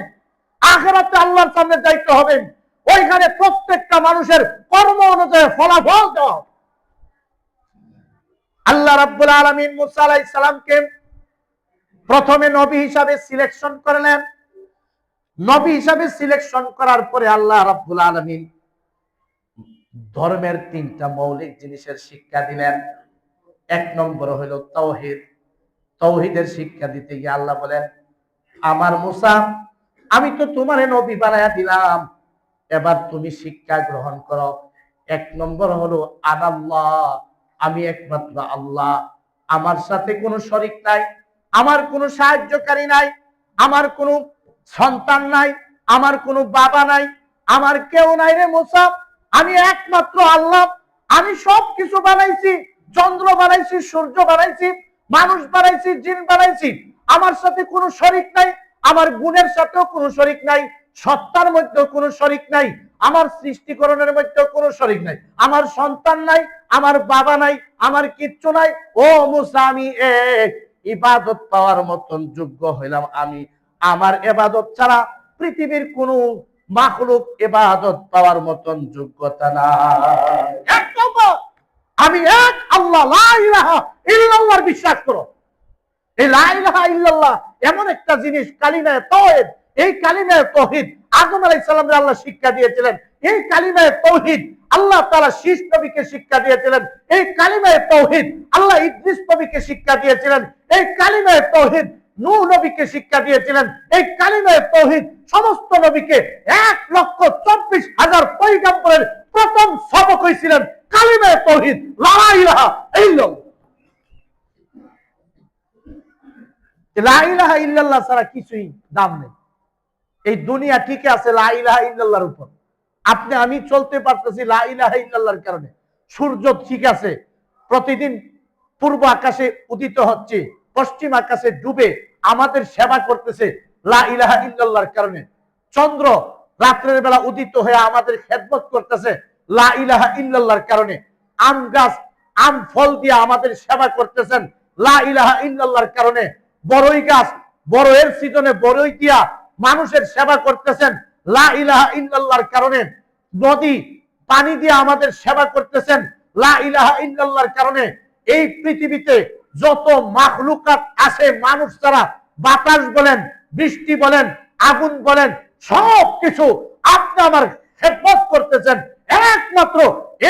Speaker 1: আখিরাতে আল্লাহর সামনে যাইতে হবে, ওইখানে প্রত্যেকটা মানুষের কর্ম অনুযায়ী ফলাফল দেওয়া। আল্লাহ রাব্বুল আলামিন মুসা আলাইহিস সালামকে প্রথমে নবী হিসাবে সিলেকশন করলেন। নবী হিসাবে সিলেকশন করার পরে আল্লাহ রাব্বুল আলামিন ধর্মের 3টা মৌলিক জিনিসের শিক্ষা দিলেন। 1 নম্বর হলো তাওহীদ। তাওহীদের শিক্ষা দিতে গিয়ে আল্লাহ বলেন, আমার মুসা, আমি তো তোমারে নবী বানায়া দিলাম, এবার তুমি শিক্ষা গ্রহণ করো। 1 নম্বর হলো আনাল্লাহ, আমি একমাত্র আল্লাহ, আমার সাথে কোনো শরীক নাই, আমার কোনো সাহায্যকারী নাই, আমার কোনো সন্তান নাই, আমার কোনো বাবা নাই, আমার কেউ নাই রে মুসা, আমি একমাত্র আল্লাহ। আমি সব কিছু বানাইছি, চন্দ্র বানাইছি, সূর্য বানাইছি, মানুষ বানাইছি, জিন বানাইছি, আমার সাথে কোনো শরীক নাই, আমার গুণের সাথেও কোনো শরীক নাই, সত্তার মধ্যেও কোনো শরীক নাই, আমার সৃষ্টিকরণের মধ্যেও কোনো শরীক নাই, আমার সন্তান নাই, আমার বাবা নাই, আমার কিচ্ছু নাই। ও মুসা, আমি এক, ইবাদত পাওয়ার মতন যোগ্য হইলাম আমি। আমার ইবাদত ছাড়া পৃথিবীর কোনো মাখলুক ইবাদত পাওয়ার মতন যোগ্যতা নাই। এক নম্বর, আমি এক আল্লাহ, লা ইলাহা ইল্লাল্লাহর বিশ্বাস করো। এই লা ইলাহা ইল্লাল্লাহ এমন একটা জিনিস, কালিমায়ে তাওহীদ। এই কালিমায়ে তাওহীদ আদম আলাইহিস সালামকে আল্লাহ শিক্ষা দিয়েছিলেন। এই কালিমায়ে তাওহীদ আল্লাহ তাআলা শীষ নবীকে শিক্ষা দিয়েছিলেন। এই কালিমায়ে তাওহীদ আল্লাহ ইদ্রিস নবীকে শিক্ষা দিয়েছিলেন। এই কালিমায়ে তাওহীদ নূহ নবীকে শিক্ষা দিয়েছিলেন। এই কালিমায়ে তাওহীদ সমস্ত নবীকে 1,24,000 পয়গম্বরের প্রথম সবক হয়েছিলেন কালিমায়ে তাওহীদ, লা ইলাহা ইল্লাল্লাহ। লা ইলাহা ইল্লাল্লাহ ছাড়া কিছুই দাম নেই। এই দুনিয়া ঠিক আছে লা ইলাহা ইল্লাল্লাহর উপর। আপনি আমি চলতে পারতেছি লা ইলাহা ইল্লাল্লাহর কারণে। সূর্য ঠিক আছে, প্রতিদিন পূর্ব আকাশে উদিত হচ্ছে, পশ্চিম আকাশে ডুবে আমাদের সেবা করতেছে লা ইলাহা ইল্লাল্লাহর কারণে। চন্দ্র রাত্রের বেলা উদিত হয়ে আমাদের খেদমত করতেছে লা ইলাহা ইল্লাল্লাহর কারণে। আম গাছ আম ফল দিয়ে আমাদের সেবা করতেছেন লা ইলাহা ইল্লাল্লাহর কারণে। বড়ই গাছ বড়ের সিজনে বড়ই দিয়া মানুষের সেবা করতেছেন লা ইলাহা ইল্লাল্লাহর কারণে। নদী পানি দিয়ে আমাদের সেবা করতেছেন লা ইলাহা ইল্লাল্লাহর কারণে। এই পৃথিবীতে যত মাখলুকাত আছে মানুষ ছাড়া, বাতাস বলেন, বৃষ্টি বলেন, আগুন বলেন, সব কিছু আপনি আমার খেদমত করতেছেন একমাত্র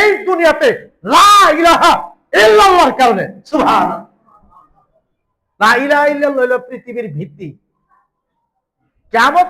Speaker 1: এই দুনিয়াতে লা ইলাহা ইল্লাল্লাহর কারণে। সুবহানাল্লাহ। লা ইলাহা ইল্লাল্লাহ হলো পৃথিবীর ভিত্তি। কিয়ামত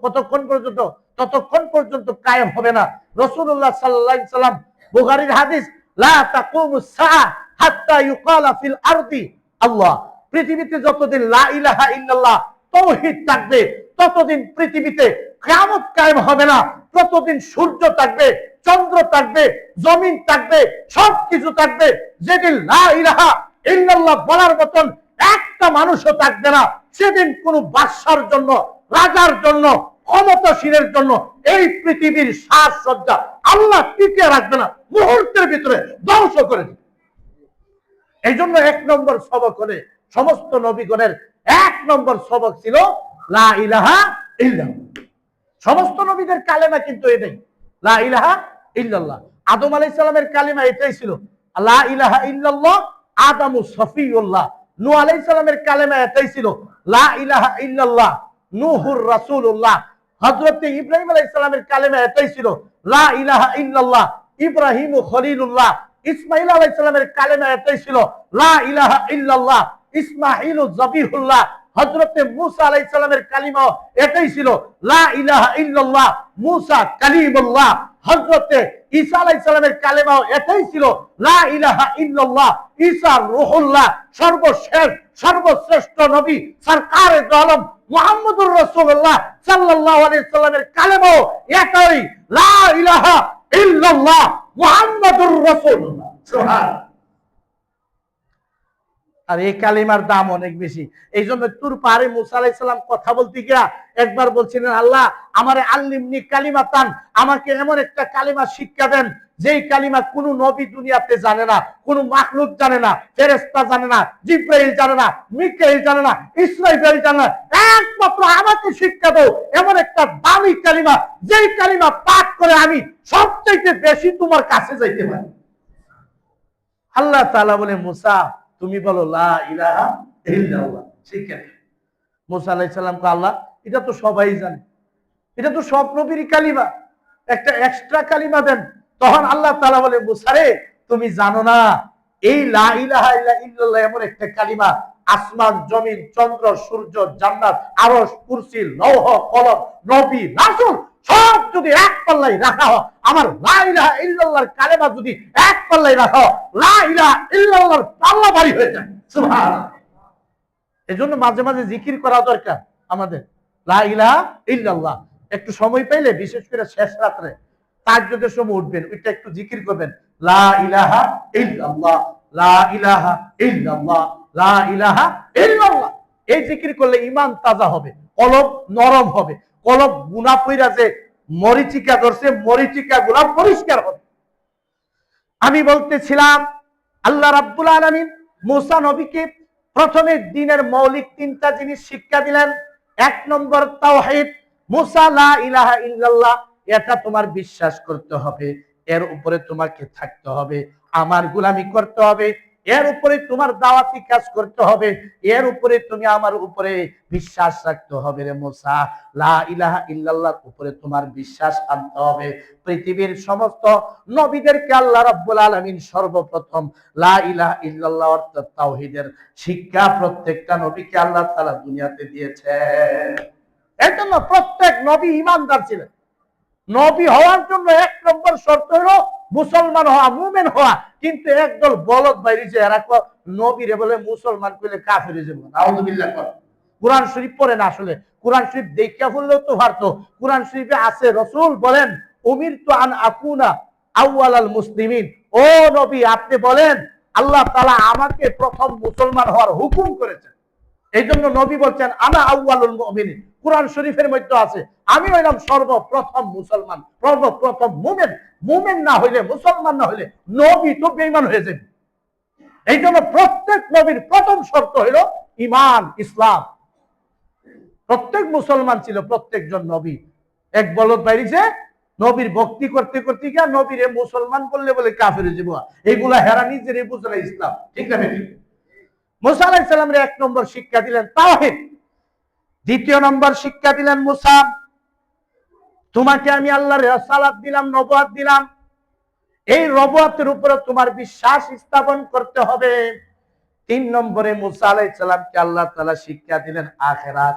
Speaker 1: কতক্ষণ পর্যন্ত? ততক্ষণ পর্যন্ত কায়েম হবে না। রাসূলুল্লাহ সাল্লাল্লাহু আলাইহি সাল্লাম, বুখারীর হাদিস, লা তাকুমুস সাআ হাত্তা ইউকালা ফিল আরদি আল্লাহ। পৃথিবীতে যতদিন লা ইলাহা ইল্লাল্লাহ তাওহীদ থাকবে ততদিন পৃথিবীতে কিয়ামত কায়েম হবে না। ততদিন সূর্য থাকবে, চন্দ্র থাকবে, জমিন থাকবে, সবকিছু থাকবে। যেদিন লা ইলাহা ইল্লাল্লাহ বলার মতন একটা মানুষও থাকবে না, সেদিন কোন বাদশার জন্য, রাজার জন্য, ক্ষমতাশীলের জন্য এই পৃথিবীর সাজসজ্জা আল্লাহ টিকে রাখবে না, মুহূর্তের ভিতরে ধ্বংস করে দিবে। এই জন্য 1 নম্বর সবক হলে সমস্ত নবীগণের 1 নম্বর সবক ছিল লা ইলাহা ইল্লাল্লাহ। সমস্ত নবীদের কালেমা কিন্তু এটাই, লা ইলাহা ইল্লাল্লাহ। আদম আলাইহিস সালামের কালেমা এটাই ছিল, লা ইলাহা ইল্লাল্লাহ। আদমু সফিউল্লাহ। নূহ আলাইহিস সালামের কালেমা এটাই ছিল, লা ইলাহা ইল্লাল্লাহ। নূহুর রাসূলুল্লাহ। হযরত ইব্রাহিম আলাইহিস সালামের কালেমা এটাই ছিল, লা ইলাহা ইল্লাল্লাহ। ইব্রাহিম খলিলুল্লাহ। ইসমাঈল আলাইহিস সালামের কালেমা এটাই ছিল, লা ইলাহা ইল্লাল্লাহ। ইসমাঈল যাবিহুল্লাহ। হযরত মূসা আলাইহিস সালামের কালিমা এটাই ছিল, লা ইলাহা ইল্লাল্লাহ। মূসা কালিমুল্লাহ। হযরত ঈসা আলাইহিস সালামের কালেমা এটাই ছিল, লা ইলাহা ইল্লাল্লাহ। ঈসা রূহুল্লাহ। সর্বশেষ সর্বশ্রেষ্ঠ নবী সরকারে দো আলম মুহাম্মদুর রাসূলুল্লাহ সাল্লাল্লাহু আলাইহি সাল্লামের কালেমা এটাই, লা ইলাহা ইল্লাল্লাহ মুহাম্মাদুর রাসূলুল্লাহ। সুবহানাল্লাহ। আর এই কালিমার দাম অনেক বেশি। এই জন্য তুর পাহাড়ে মুসা আলাইহিস সালাম কথা বলতে গিয়া একবার বলছিলেন, আল্লাহ আমারে আল্লিমনি কালিমাতান, আমাকে এমন একটা কালিমা শিক্ষা দেন যেই কালিমা কোন নবী দুনিয়াতে জানে না, কোন মাখলুক জানে না, ফেরেশতা জানে না, জিবরাইল জানে না, মিকাইল জানে না, ইসরাফিল জানে না, একমাত্র আমাকে শিক্ষা দাও এমন একটা দামি কালিমা যেই কালিমা পাঠ করে আমি সবচেয়ে বেশি তোমার কাছে যাইতে পারি। আল্লাহ তাআলা বলে, মুসা তুমি বলো লা ইলাহা ইল্লাল্লাহ। ঠিক আছে, মুসা আলাইহিস সালাম কে আল্লাহ এটা তো সবাই জানে, এটা তো সব নবীরই কালিমা, একটা এক্সট্রা কালিমা দেন। তখন আল্লাহ তাআলা বলে, মুসা রে তুমি জানো না এই লা ইলাহা ইল্লাল্লাহ এমন একটা কালিমা আসমান জমিন চন্দ্র সূর্য জান্নাত আরশ কুরসি লৌহ কলম নবী রাসূল সব যদি এক পাল্লায় রাখা হয়, আমার লা ইলাহা ইল্লাল্লাহর কালেমা যদি এক পাল্লায় রাখা হয়, লা ইলাহা ইল্লাল্লাহর পাল্লা ভারী হয়ে যায়। সুবহানাল্লাহ। এজন্য মাঝে মাঝে জিকির করা দরকার আমাদের, লা ইলাহা ইল্লাল্লাহ। একটু সময় পাইলে বিশেষ করে শেষ রাত্রে তাহাজ্জুদের সময় উঠবেন, ওইটা একটু জিকির করবেন, লা ইলাহা ইল্লাল্লাহ লা ইলাহা ইল্লাল্লাহ লা ইলাহা ইল্লাল্লাহ। এই জিকির করলে ঈমান তাজা হবে, কলব নরম হবে, কলব গুনাহ কইরা যে মরিচিকা ধরছে মরিচিকা গুনাহ পরিষ্কার হবে। আমি বলতেছিলাম আল্লাহ রাব্বুল আলামিন মুসা নবীকে প্রথমে দ্বীনের মৌলিক তিনটা জিনিস শিক্ষা দিলেন। এক নম্বর তাওহীদ, মুসা লা ইলাহা ইল্লাল্লাহ এটা তোমার বিশ্বাস করতে হবে, এর উপরে তোমাকে থাকতে হবে, আমার গোলামি করতে হবে, এর উপরে তোমার দাওয়াতি কাজ করতে হবে, এর উপরে তুমি আমার উপরে বিশ্বাস রাখতে হবে রে মুসা। লা ইলাহা ইল্লাল্লাহর উপরে তোমার বিশ্বাস আনতে হবে। পৃথিবীর সমস্ত নবীদেরকে আল্লাহ রাব্বুল আলামিন সর্বপ্রথম লা ইলাহা ইল্লাল্লাহ অর্থাৎ তাওহীদের শিক্ষা প্রত্যেকটা নবীকে আল্লাহ তাআলা দুনিয়াতে দিয়েছেন। এর জন্য প্রত্যেক নবী ঈমানদার ছিলেন। নবী হওয়ার জন্য এক নম্বর শর্ত হলো মুসলমান হওয়া, মুমিন হওয়া। কিন্তু একদল বলদ বাইরেছে, এরা নবীরে বলে মুসলমান কইলে কাফের হয়ে যাবে। নাউযুবিল্লাহ। কোরআন শরীফ পড়ে না, আসলে কোরআন শরীফ দেখিয়া বললেও তো পারতো। কোরআন শরীফে আছে রাসূল বলেন উমিরতু আন আকুনা আউয়ালাল মুসলিমিন, ও নবী আপনি বলেন আল্লাহ তাআলা আমাকে প্রথম মুসলমান হওয়ার হুকুম করেছেন। এই জন্য নবী বলছেন আনা আউয়ালুল মুমিনিন। কোরআন শরীফের মধ্যে আছে আমি হইলাম সর্বপ্রথম মুসলমান, সর্বপ্রথম মুমিন। মুমিন না হইলে, মুসলমান না হইলে নবী তো বেঈমান হয়ে যাবে। এই জন্য প্রত্যেক নবীর প্রথম শর্ত হইল ঈমান, ইসলাম। প্রত্যেক মুসলমান ছিল প্রত্যেকজন নবী। এক বলদ বাইরেছে নবীর ভক্তি করতে করতে গিয়া নবীরে মুসলমান বললে বলে কাফের হয়ে যাবো। এগুলা হেরা নিজের বুঝে না ইসলাম। ঠিক না? মুসা আলাইহিস সালামের এক নম্বর শিক্ষা দিলেন তাওহীদ। দ্বিতীয় নম্বর শিক্ষা দিলেন মুসা তোমাকে আমি আল্লাহর রিসালাত দিলাম, নবুয়ত দিলাম, এই নবুয়তের উপরে তোমার বিশ্বাস স্থাপন করতে হবে। তিন নম্বরে মুসা আলাইহিস সালামকে আল্লাহ তাআলা শিক্ষা দিলেন আখিরাত।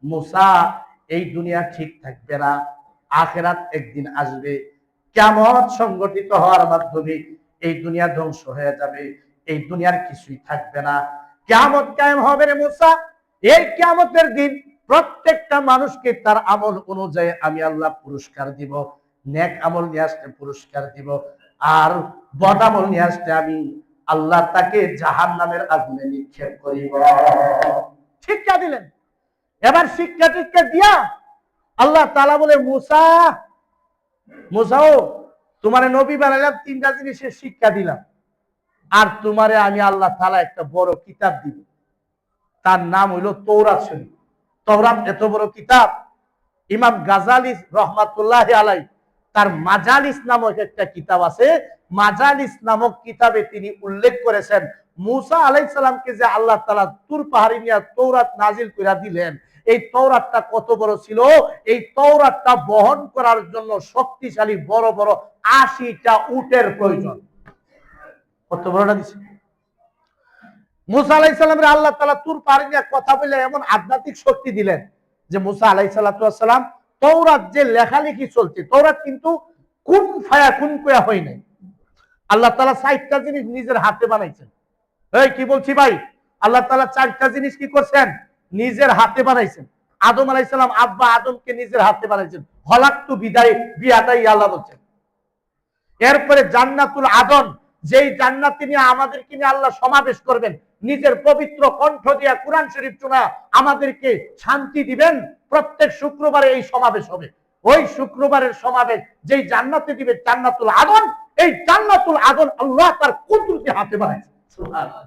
Speaker 1: মুসা এই দুনিয়া ঠিক থাকবে না, আখিরাত একদিন আসবে, কিয়ামত সংগঠিত হওয়ার মাধ্যমে এই দুনিয়া ধ্বংস হয়ে যাবে, এই দুনিয়ার কিছুই থাকবে না, কিয়ামত কায়েম হবে রে মুসা। এই কিয়ামতের দিন প্রত্যেকটা মানুষকে তার আমল অনুযায়ী আমি আল্লাহ পুরস্কার দিব। নেক আমল নিয়ে আসতে পুরস্কার দিব, আর বদ আমল নিয়ে আসতে আমি আল্লাহ তাকে জাহান্নামের আগুনে নিক্ষেপ করিব। শিক্ষা দিলেন। এবার শিক্ষা টিক্ষা দিয়া আল্লাহ তাআলা বলে মুসা, মুসাও তোমারে নবী বানাইলাম, তিনটা জিনিসের শিক্ষা দিলাম, আর তোমারে আমি আল্লাহ তাআলা একটা বড় কিতাব দিব, তার নাম হইল তৌরাত শরীফ। তৌরাত এত বড় কিতাব, ইমাম গাজালি রহমাতুল্লাহি আলাইহি তার মাজালিস নামক একটা কিতাব আছে। মাজালিস নামক কিতাবে তিনি উল্লেখ করেছেন মুসা আলাইহিস সালামকে যে আল্লাহ তাআলা তুর পাহাড়ে নিয়ে তৌরাত নাজিল করে দিলেন, এই তৌরাতটা কত বড় ছিল। এই তৌরাতটা বহন করার জন্য শক্তিশালী বড় বড় ৮০টা উটের প্রয়োজন। কত বড়টা দিছে। মুসা আলাইহিস সালামের আল্লাহ তাআলা তুর পাহাড়ে নিয়ে কথা বলে এমন আধ্যাত্মিক শক্তি দিলেন যে মুসা আলাইহিস সালাম তৌরাত যে লেখালেখি চলছে, তৌরাত কিন্তু কুন ফায়া কুন কয়া হয় নাই। আল্লাহ তাআলা ৬০টা জিনিস নিজের হাতে বানাইছেন। এই কি বলছি ভাই, আল্লাহ তাআলা ৪টা জিনিস কি করছেন? নিজের হাতে বানাইছেন। আদম আলাইহিস সালাম আব্বা আদমকে নিজের হাতে বানাইছেন। হলাকতু বিদায় বিয়াদাই আল্লাহ বলছেন। এরপরে জান্নাতুল আদন, যেই জান্নাতে নিয়ে আমাদেরকে নিয়ে আল্লাহ সমাবেশ করবেন, নিজের পবিত্র কণ্ঠ দিয়া কোরআন শরীফ শোনা আমাদেরকে শান্তি দিবেন। প্রত্যেক শুক্রবারে এই সমাবেশ হবে। ওই শুক্রবারের সমাবেশ যেই জান্নাতে দিবে জান্নাতুল আদন, এই জান্নাতুল আদন আল্লাহ তার কুদরতি হাতে বানাইছে। সুবহানাল্লাহ।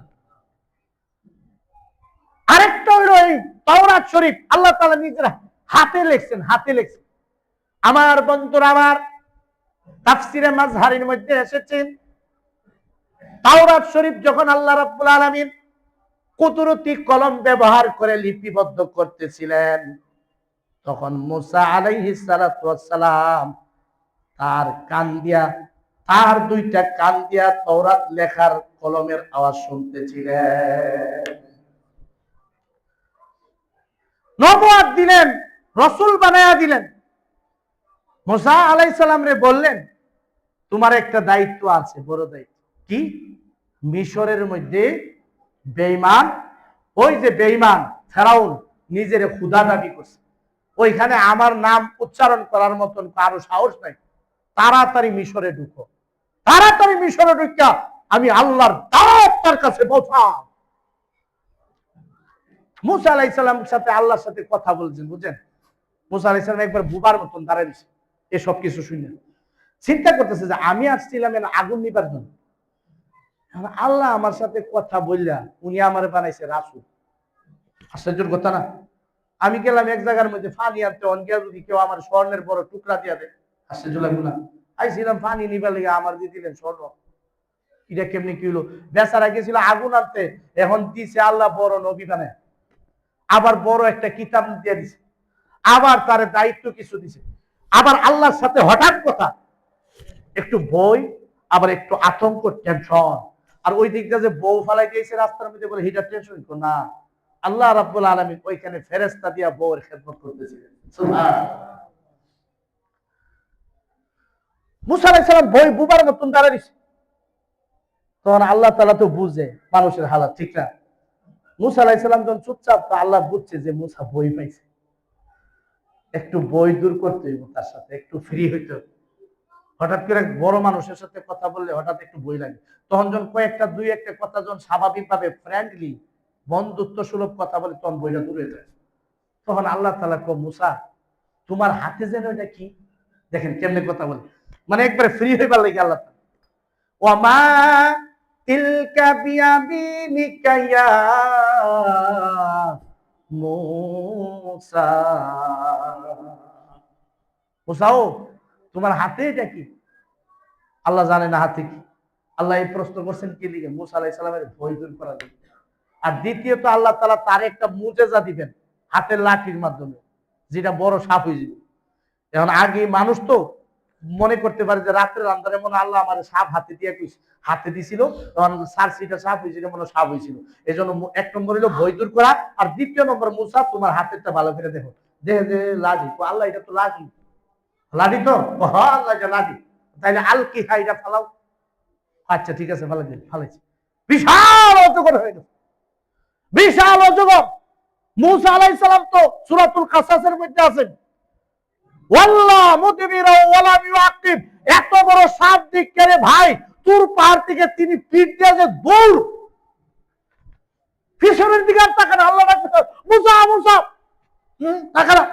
Speaker 1: আরেকটা হলো এই তাওরাত শরীফ আল্লাহ তাআলা নিজের হাতে লিখছেন, হাতে লিখছেন। আমার বন্ধুরা, আমার তাফসিরে মাজহারির মধ্যে এসেছে তাওরাত শরীফ যখন আল্লাহ রাব্বুল আলামিন কুদরতি কলম ব্যবহার করে লিপিবদ্ধ করতেছিলেন, তখন মুসা আলাইহিস সালাতু ওয়াস সালাম তার কান দিয়া, তার দুইটা কান দিয়া তাওরাত লেখার কলমের আওয়াজ শুনতেছিলেন। নবুয়ত দিলেন, রাসূল বানায়া দিলেন। মুসা আলাইহিস সালাম রে বললেন, তোমার একটা দায়িত্ব আছে, বড় দায়িত্ব। কি? মিশরের মধ্যে বেঈমান, ওই যে বেঈমান ফেরাউন নিজের খোদা দাবি করছে, ওইখানে আমার নাম উচ্চারণ করার মতন কারো সাহস নাই। তাড়াতাড়ি মিশরে ঢুকো, তাড়াতাড়ি মিশরে ঢুকা আমি আল্লাহর দাওয়াত তার কাছে পৌঁছাও। মুসা আলাইহিস সালামের সাথে আল্লাহর সাথে কথা বলছেন, বুঝেন? মুসা আলাইহিস সালাম একবার বুবার মতন দাঁড়ায় দিছে, এসব কিছু শুনে চিন্তা করতেছে যে আমি আসছিলাম আগুন নিবার জন্য, আল্লাহ আমার সাথে কথা বললা, উনি আমার বানাইছে রাসূল। আশ্চর্যের কথা না? আমি গেলাম এক জায়গার মধ্যে পানি আনতে, অনগিয়া যদি কেউ আমার স্বর্ণের বড় টুকরা দিয়া দেয়, আশ্চর্য লাগবে না? আইছিলাম পানি নিবার লেগে, আমার দিয়ে দিলেন স্বর্ণ। এটা কেমনি কি হলো? বেচারা গেছিল আগুন আনতে, এখন দিছে আল্লাহ বড় নবী বানায়, আবার বড় একটা কিতাব দিয়ে দিছে, আবার তার দায়িত্ব কিছু দিছে, আবার আল্লাহর সাথে হঠাৎ কথা, একটু ভয়, আবার একটু আতঙ্ক, টেনশন। আর ওই দিকটা যে বউ ফালাই দিয়েছে রাস্তার মধ্যে, বলে হিটার টেনশন না, আল্লাহ রাব্বুল আলামিন ওইখানে ফেরেশতা দিয়া বউয়ের খেদমত করতেছিলেন। সুবহানাল্লাহ। মুসা আলাইহিস সালাম ভয় বুবার মতন দাঁড়াইছে। তখন আল্লাহ তাআলা তো বুঝে মানুষের হালাত, ঠিক না? মুসা আলাইহিস সালাম যখন চুপচাপ, তো আল্লাহ বুঝছে যে মুসা ভয় পাইছে, একটু ভয় দূর করতে হইব, তার সাথে একটু ফ্রি হইতে হবে। হঠাৎ করে বড় মানুষের সাথে কথা বললে হঠাৎ একটু ভয় লাগে। তখন যখন কয়েকটা দুই একটা কথা যখন স্বাভাবিকভাবে ফ্রেন্ডলি বন্ধুত্ব সুলভ কথা বলে, তখন বইটা দূরে যায়। তখন আল্লাহ তাআলা কয়, মুসা তোমার হাতে যেন এটা কি? দেখেন কেমনে কথা বলে, মানে একবারে ফ্রি হইবার লাগে আল্লাহ তাআলা। ওয়ামা তিলকা বিয়ামিনিকা ইয়া মুসা, মুসাও তোমার হাতে এটা কি? আল্লাহ জানে না হাতে কি। আল্লাহ এই প্রশ্ন করছেন কি লিগে? মুসা আলাইহিস সালামের ভয় দূর করার জন্য। আর দ্বিতীয়ত আল্লাহ তাআলা তার একটা মুজেজা দিবেন হাতের লাঠির মাধ্যমে, যেটা বড় সাপ হয়ে যাবে। এখন আগে মানুষ তো মনে করতে পারে যে রাত্রের আন্ধারে মনে আল্লাহ আমার সাপ হাতে দিয়ে হাতে দিছিল, তখন সারসিটা সাপ হয়েছিল, মনে সাপ হয়েছিল। এই জন্য এক নম্বর হলো ভয় দূর করা, আর দ্বিতীয় নম্বর মুসা তোমার হাতেরটা ভালো করে দেখো, দেখে যে লাঠি। আল্লাহ এটা তো লাঠি, লাঠি তো? হ্যাঁ আল্লাহ এটা লাঠি, তাইলে আল কি খাই এটা ফালাও। আচ্ছা ঠিক আছে, ভালো দিন, ফালাইছি। বিশাল অজগর হয়ে গেছে, বিশাল অজগর। মুসা আলাইহিস সালাম তো সূরাতুল কাসাসের মধ্যে আছেন, ওয়াল্লাহ মুদবিরা ওয়ালা ইউআকিব, এত বড় সাপ দিকে রে ভাই, তুর পাহাড় থেকে তিনি পিঠ দিয়ে যে দৌড়, পিছনের দিকে আর তাকান। আল্লাহ ডাকছে, মুসা মুসা, তাকালা,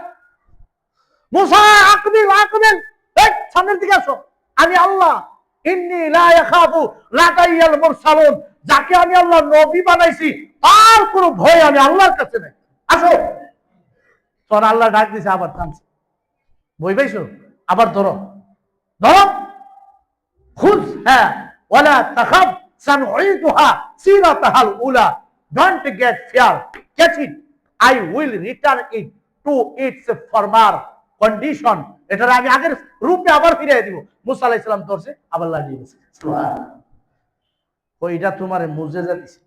Speaker 1: মুসা আকবিল আকবিল, এই সামনের দিকে আসো, আমি আল্লাহ। ইন্নী লা ইয়াখাফু লাদাইয়াল মুরসালুন, যাকে আমি আল্লাহ নবী বানাইছি তার কোনো ভয় আমি আল্লাহর কাছে নাই, আসো। তখন আল্লাহ ডাক দিছে, আবার থামছে। বই পাইছো? আবার ধরো, ধরো, খুদ, হ্যাঁ, ওয়ালা তাখাব সানুইদুহা সিরাতাহাল উলা, don't get fear, catch it, I will return it to its former condition. এটা আমি আগের রূপে আবার ফিরিয়ে দিব। মুসা আলাইহিস সালাম ধরছে, আবার লাগিয়ে গেছে। ওইটা তোমার মুজেজা দিছে।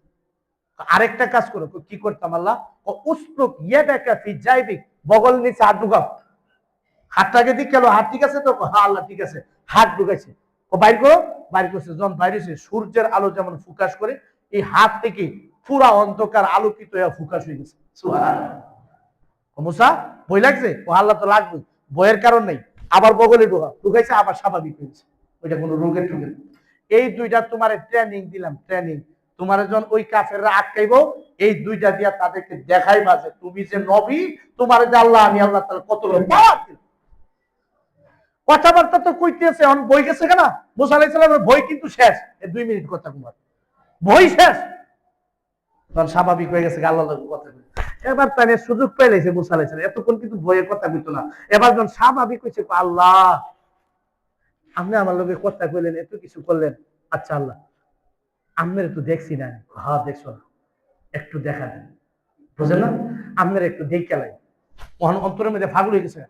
Speaker 1: আরেকটা কাজ করো, কি করতাম আল্লাহ? উসলুক ইয়াদাকা ফি জাইবিক, বগল নিচে হাত ঢুকাও। হাতটাকে দিক গেল, হাত ঠিক আছে তো? হ্যাঁ আল্লাহ ঠিক আছে। হাত ঢুকাইছে, ও বাইর করো, বাইর করছে। যখন বাইরেছে, সূর্যের আলো যেমন ফুকাস করে, এই হাত থেকে পুরা অন্ধকার আলোকিত হয়ে ফুকাস হয়ে গেছে। সুবহানাল্লাহ। মুসা ভয় লাগছে? ও আল্লাহ তো লাগবে, ভয়ের কারণ নেই। আবার বগলে ঢোকা, ঢুকাইছে, আবার স্বাভাবিক হয়েছে। ওইটা কোনো রোগের ঠুকে। এই দুইটা তোমার ট্রেনিং দিলাম, ট্রেনিং। তোমার যখন ওই কাফেররা আটকাইব, এই দুইটা দিয়া তাদেরকে দেখাইবা যে তুমি যে নবী, তোমার যে আল্লাহ, আমি আল্লাহ তাআলা কত কথাবার্তা তো কইতেছে। এখন বই গেছে কেনা মুসা আলাইহিস সালামের বই কিন্তু শেষ। 2 মিনিট কথা কুমার বই শেষ, তখন স্বাভাবিক হয়ে গেছে আল্লাহ কথা কই। এবার তাই সুযোগ পাইলেছে মুসা আলাইহিস সালাম, এতক্ষণ কিন্তু বইয়ের কথা কইতো না। এবার যখন স্বাভাবিক হয়েছে, আল্লাহ আপনি আমার লোকে কথা কইলেন, এত কিছু করলেন, আচ্ছা আল্লাহ আপনার একটু দেখছি না। হ্যাঁ দেখছো না, একটু দেখা দেন, বুঝলেন না, আপনার একটু দেখে লাই। অন্তরের মধ্যে ফাগুল হয়ে গেছে।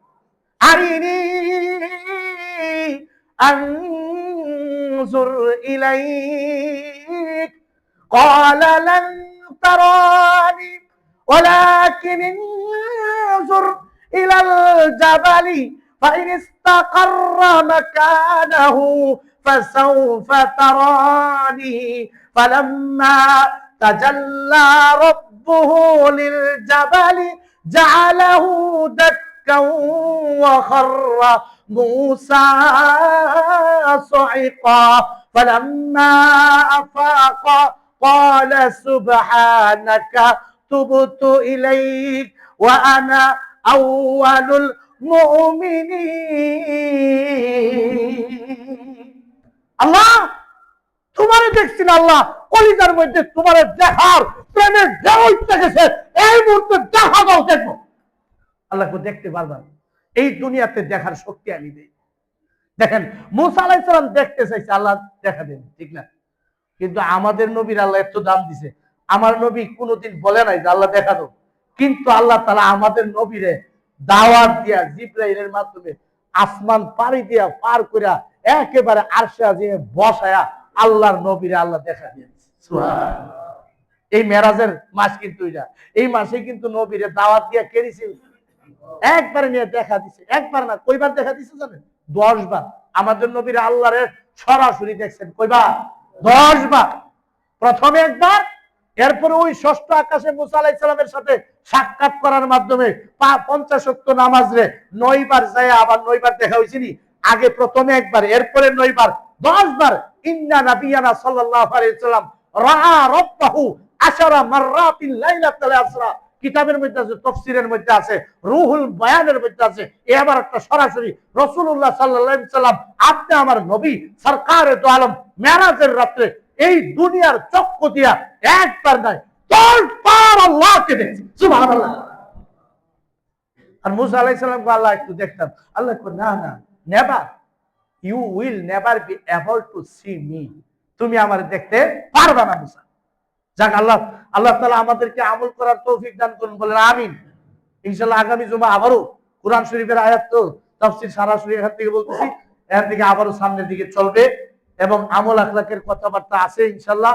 Speaker 1: আরিনি আনজুর ইলাইক قال لن تراني ولكن انظر إلى الجبل فإن استقر مكانه فسوف تراني فلما تجلى ربه للجبل جعله دكا وخر موسى صعقا فلما أفاق قال سبحانك تبت إليك وأنا أول المؤمنين। আল্লাহ তোমারে দেখছি না, আল্লাহ কলিজার মধ্যে তোমারে দেখার প্রেমের ঢেউ উঠতে গেছে, এই মুহূর্তে দেখা দাও, দেখবো আল্লাহকে দেখতে পারবেন। এই দুনিয়াতে দেখার শক্তি আমি দেই। দেখেন মুসা আলাইহিস সালাম দেখতে চাইছে, আল্লাহ দেখা দেন, ঠিক না? কিন্তু আমাদের নবীর আল্লাহ এত দাম দিছে। আমার নবী কোনোদিন বলে নাই যে আল্লাহ দেখা দাও, কিন্তু আল্লাহ তাআলা আমাদের নবীরে দাওয়াত দিয়া জিবরাইলের মাধ্যমে আসমান পাড়ি দিয়া পার কইরা একেবারে আরশে আজিমে বসায়া আল্লাহর নবীরে আল্লাহ দেখা দিয়েছে। সুবহানাল্লাহ। এই মেরাজের মাস কিন্তু এটা, এই মাসে কিন্তু নবীরে দাওয়াত দিয়া কেড়েছে, একবারে নিয়ে দেখা দিছে। একবার না, কয়বার দেখা দিছে জানেন? 10 বার। আমাদের নবীরে আল্লাহরে সরাসরি দেখছেন কয়বার? 10 বার। প্রথমে একবার, এরপরে ওই ষষ্ঠ আকাশে মুসা আলাইহিস সালামের সাথে সাক্ষাৎ করার মাধ্যমে 50 ওয়াক্ত নামাজ রে 9 বার যায়, আবার 9 বার দেখা হইছে নি। আগে প্রথমে একবার, এরপরে 9 বার, 10 বার। ইন্না নাবিয়ানা সাল্লাল্লাহু আলাইহি ওয়াসাল্লাম রাআ রাব্বাহু 10 মাররাতিন লাইলাতুল আসরা। কিতাবের মধ্যে আছে, তাফসীরের মধ্যে আছে, রুহুল বয়ানের মধ্যে আছে। এবার একটা সরাসরি রাসূলুল্লাহ সাল্লাল্লাহু আলাইহি ওয়াসাল্লাম, আপনি আমার নবী সরকারে দু আলম মেরাজের রাতে এই দুনিয়ার চক্ষু দিয়া একবার নয় 10 বার আল্লাহকে দেখছি। সুবহানাল্লাহ। আর মুসা আলাইহিস সালামকে আল্লাহ একটু দেখতাম, আল্লাহ কো না না, never, you will never be able to see me. তুমি আমারে দেখতে পারবে না মুসা। যাক, আল্লাহ তাআলা আমাদেরকে আমল করার তৌফিক দান করুন, বলেন আমিন। ইনশাআল্লাহ আগামী জুমা আবারও কোরআন শরীফের আয়াত, তো তাফসীর সরাসরি এখান থেকে বলতেছি, এখান থেকে আবারও সামনের দিকে চলবে এবং আমল আখলাকের কথাবার্তা আছে ইনশাআল্লাহ।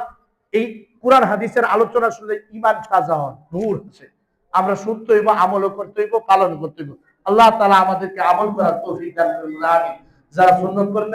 Speaker 1: এই কোরআন হাদিসের আলোচনা শুনলে ঈমান তাজা হয়, নূর আছে। আমরা শুনতে হইব, আমলও করতে হইব, পালন করতে হইব। আল্লাহ তাআলা আমাদেরকে আমল করার তৌফিক দান করুন, আমিন। যারা সুন্নাত করেন